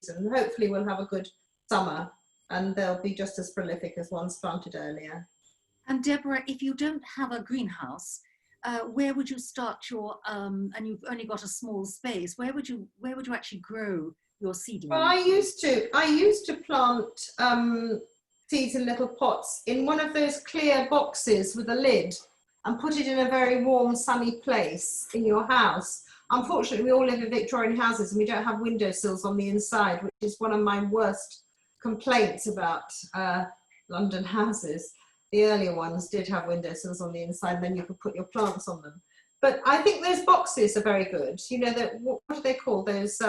season. Hopefully we'll have a good summer and they'll be just as prolific as ones planted earlier. And Deborah, if you don't have a greenhouse, where would you start your, and you've only got a small space, where would you actually grow your seedlings? Well, I used to plant seeds in little pots in one of those clear boxes with a lid and put it in a very warm, sunny place in your house. Unfortunately, we all live in Victorian houses and we don't have windowsills on the inside, which is one of my worst complaints about London houses. The earlier ones did have windowsills on the inside, then you could put your plants on them. But I think those boxes are very good. You know, what are they called? Those,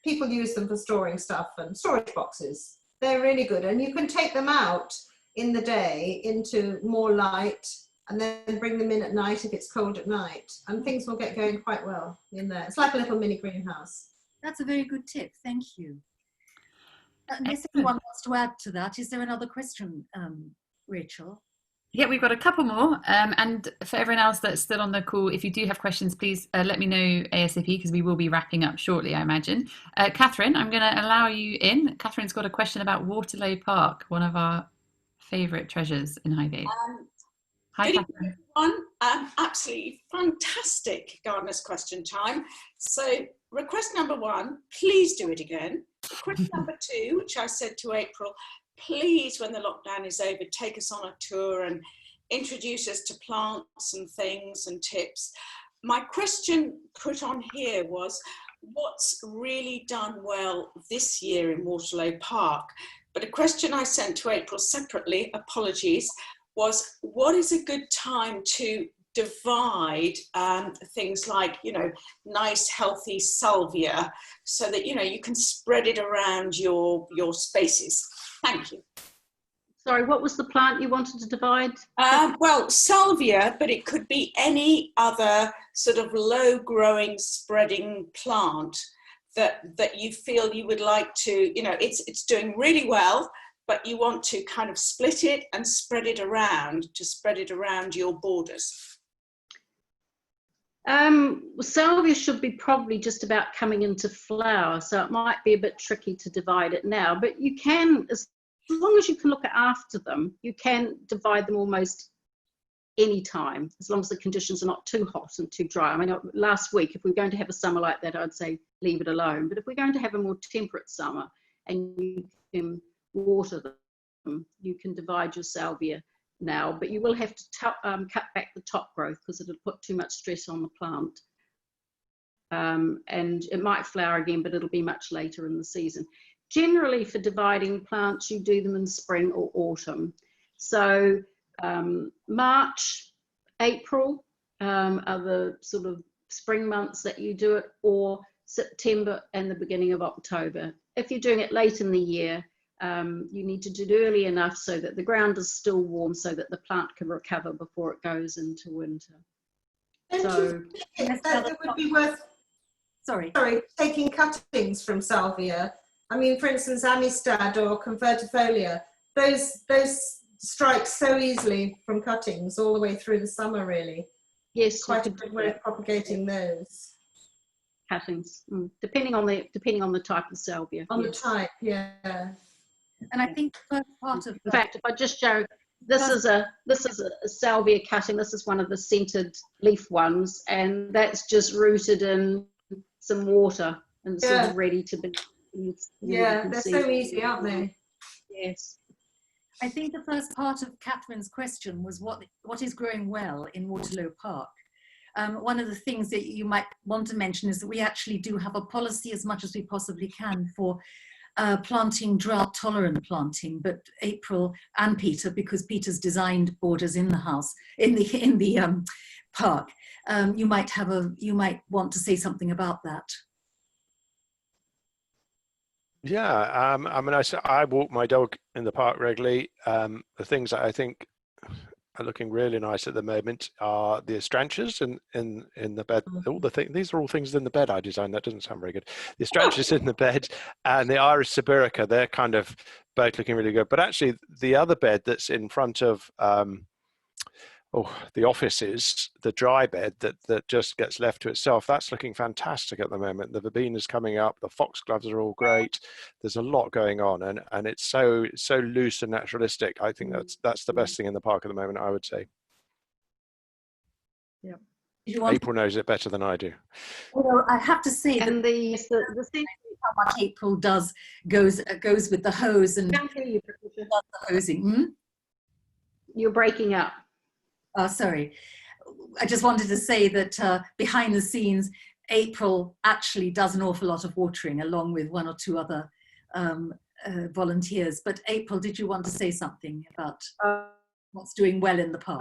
people use them for storing stuff, and storage boxes. They're really good. And you can take them out in the day into more light and then bring them in at night if it's cold at night. And things will get going quite well in there. It's like a little mini greenhouse. That's a very good tip. Thank you. Unless anyone wants to add to that, is there another question, Rachel? Yeah, we've got a couple more. And for everyone else that's still on the call, if you do have questions, please let me know ASAP because we will be wrapping up shortly, I imagine. Catherine, I'm going to allow you in. Catherine's got a question about Waterlow Park, one of our favourite treasures in Highgate. Hi, Catherine. Everyone. Absolutely fantastic gardener's question time. So request number 1, please do it again. Request number 2, which I said to April, please, when the lockdown is over, take us on a tour and introduce us to plants and things and tips. My question put on here was, what's really done well this year in Waterlow Park? But a question I sent to April separately, apologies, was what is a good time to divide things like, you know, nice healthy salvia so that, you know, you can spread it around your spaces. Thank you. Sorry, what was the plant you wanted to divide? Well, salvia, but it could be any other sort of low growing spreading plant that you feel you would like to, you know, it's doing really well, but you want to kind of split it and spread it around, to spread it around your borders. Salvia should be probably just about coming into flower, so it might be a bit tricky to divide it now, but you can, as long as you can look after them, you can divide them almost any time, as long as the conditions are not too hot and too dry. I mean, last week, if we're going to have a summer like that, I'd say leave it alone. But if we're going to have a more temperate summer and you can water them, you can divide your salvia now, but you will have to cut back the top growth because it'll put too much stress on the plant. And it might flower again, but it'll be much later in the season. Generally, for dividing plants, you do them in spring or autumn. So March, April are the sort of spring months that you do it, or September and the beginning of October. If you're doing it late in the year, you need to do it early enough so that the ground is still warm so that the plant can recover before it goes into winter. So it would be worth taking cuttings from salvia. I mean, for instance, Amistad or convertifolia, those strike so easily from cuttings all the way through the summer, really. Yes, quite a good way of propagating those cuttings, depending on the type of salvia. The type, yeah. And I think the first part of in fact, if I just show, this is a salvia cutting. This is one of the scented leaf ones, and that's just rooted in some water and sort of ready to be. Yeah, they're so easy, aren't they? Yes. I think the first part of Catherine's question was what is growing well in Waterlow Park. One of the things that you might want to mention is that we actually do have a policy as much as we possibly can for planting drought-tolerant planting, but April and Peter, because Peter's designed borders in the house, in the park, you might want to say something about that. Yeah, I mean, I walk my dog in the park regularly. The things that I think are looking really nice at the moment are the astrantias in the bed. All these are all things in the bed I designed. That doesn't sound very good. The astrantias in the bed and the Iris sibirica, they're kind of both looking really good. But actually, the other bed that's in front of the offices, the dry bed that just gets left to itself, that's looking fantastic at the moment. The verbenas coming up, the foxgloves are all great. There's a lot going on, and it's so loose and naturalistic. I think that's the best thing in the park at the moment, I would say. Yeah. April knows it better than I do. Well, I have to say that the how much April goes with the hose and can't hear you, Patricia. The hosing. You're breaking up. Sorry, I just wanted to say that behind the scenes, April actually does an awful lot of watering along with one or two other volunteers. But April, did you want to say something about what's doing well in the park?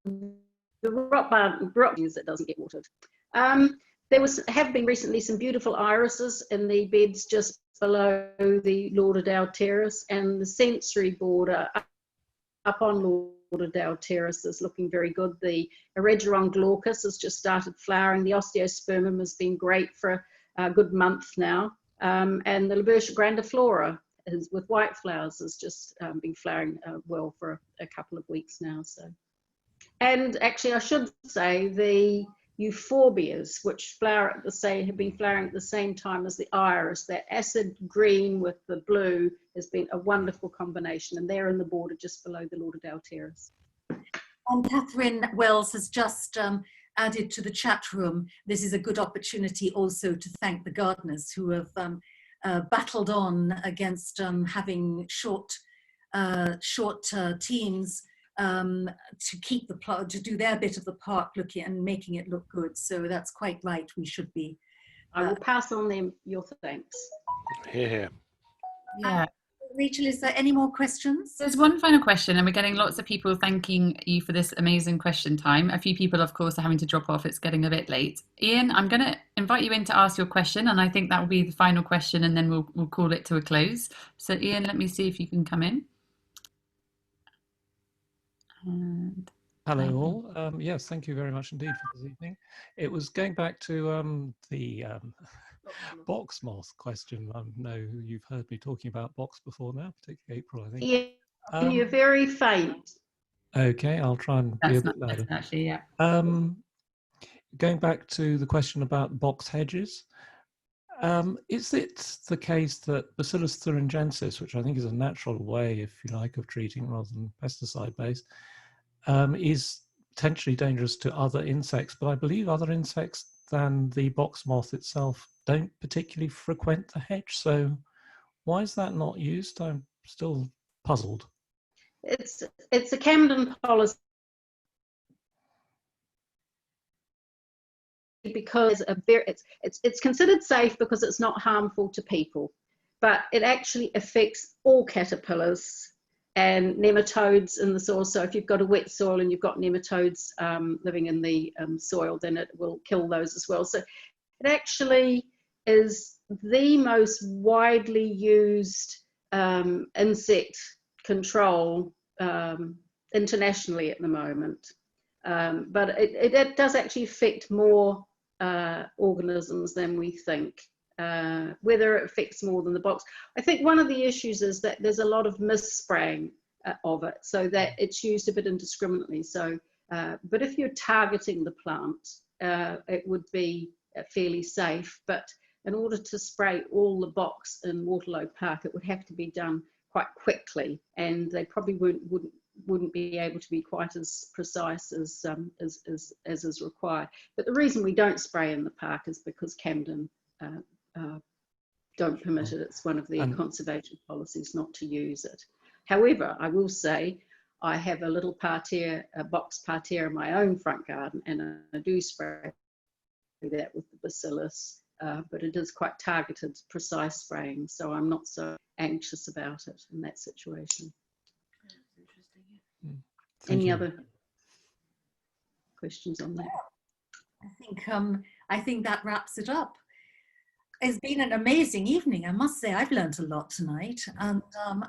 The rock that doesn't get watered. There have been recently some beautiful irises in the beds just below the Lauderdale Terrace, and the sensory border up on Lauderdale Terrace is looking very good. The Eregeron glaucus has just started flowering. The osteospermum has been great for a good month now. And the Labertia grandiflora with white flowers has just been flowering well for a couple of weeks now. So, and actually I should say the euphorbias, which have been flowering at the same time as the iris, that acid green with the blue has been a wonderful combination, and they're in the border just below the Lauderdale Terrace. And Catherine Wells has just added to the chat room, this is a good opportunity also to thank the gardeners who have battled on against having short teams to keep to do their bit of the park looking and making it look good. So that's quite right. We should be. I will pass on them your thanks. Here. Yeah. Rachel, is there any more questions? There's one final question, and we're getting lots of people thanking you for this amazing question time. A few people, of course, are having to drop off. It's getting a bit late. Ian, I'm going to invite you in to ask your question, and I think that will be the final question, and then we'll call it to a close. So Ian, let me see if you can come in. And hello all. Yes, thank you very much indeed for this evening. It was going back to the box moth question. I know you've heard me talking about box before now, particularly April, I think. Yeah, you're very faint. Okay, I'll try and be a That's bit not louder. actually, yeah. Going back to the question about box hedges, is it the case that Bacillus thuringiensis, which I think is a natural way, if you like, of treating rather than pesticide-based, is potentially dangerous to other insects? But I believe other insects than the box moth itself don't particularly frequent the hedge. So why is that not used? I'm still puzzled. It's a Camden policy because it's considered safe because it's not harmful to people, but it actually affects all caterpillars and nematodes in the soil. So if you've got a wet soil and you've got nematodes living in the soil, then it will kill those as well. So it actually is the most widely used insect control internationally at the moment. But it does actually affect more organisms than we think. Whether it affects more than the box. I think one of the issues is that there's a lot of mis-spraying of it, so that it's used a bit indiscriminately. So, but if you're targeting the plant, it would be fairly safe. But in order to spray all the box in Waterlow Park, it would have to be done quite quickly, and they probably wouldn't be able to be quite as precise as is required. But the reason we don't spray in the park is because Camden don't permit it. It's one of their conservation policies not to use it. However, I will say I have a little parterre, a box parterre in my own front garden, and I do spray that with the bacillus, but it is quite targeted, precise spraying, so I'm not so anxious about it in that situation. Any other questions on that? I think that wraps it up. It's been an amazing evening, I must say. I've learned a lot tonight, and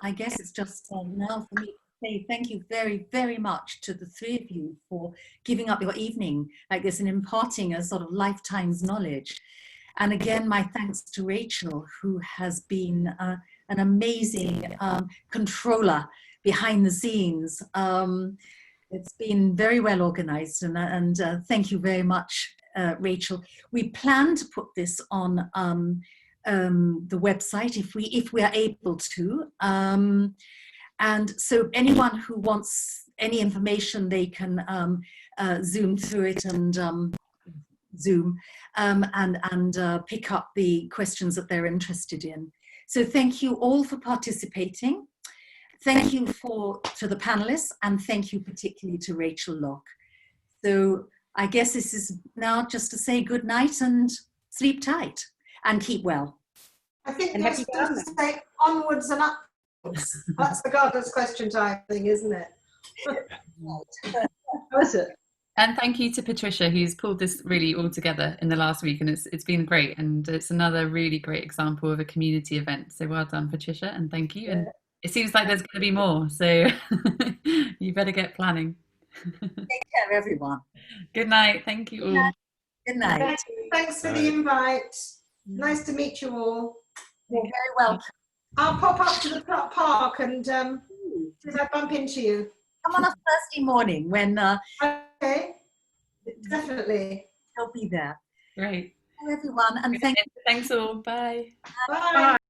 I guess it's just now for me to say thank you very, very much to the three of you for giving up your evening like this and imparting a sort of lifetime's knowledge. And again, my thanks to Rachel, who has been an amazing controller behind the scenes. It's been very well organized, and thank you very much, Rachel. We plan to put this on the website if we are able to. And so anyone who wants any information, they can zoom through it and pick up the questions that they're interested in. So thank you all for participating. Thank you to the panelists, and thank you particularly to Rachel Locke. So I guess this is now just to say good night and sleep tight and keep well. I think you're supposed to say onwards and upwards. That's the gardener's question time thing, isn't it? How is it? And thank you to Patricia, who's pulled this really all together in the last week, and it's been great, and it's another really great example of a community event. So well done, Patricia, and thank you. And it seems like there's going to be more, so you better get planning. Take care, everyone. Good night. Thank you all. Good night. Thanks for the invite. Nice to meet you all. You're very welcome. I'll pop up to the park and did I bump into you? Come on a Thursday morning when okay, definitely. I'll be there. Great. Hello, everyone, and Thanks all. Bye. Bye.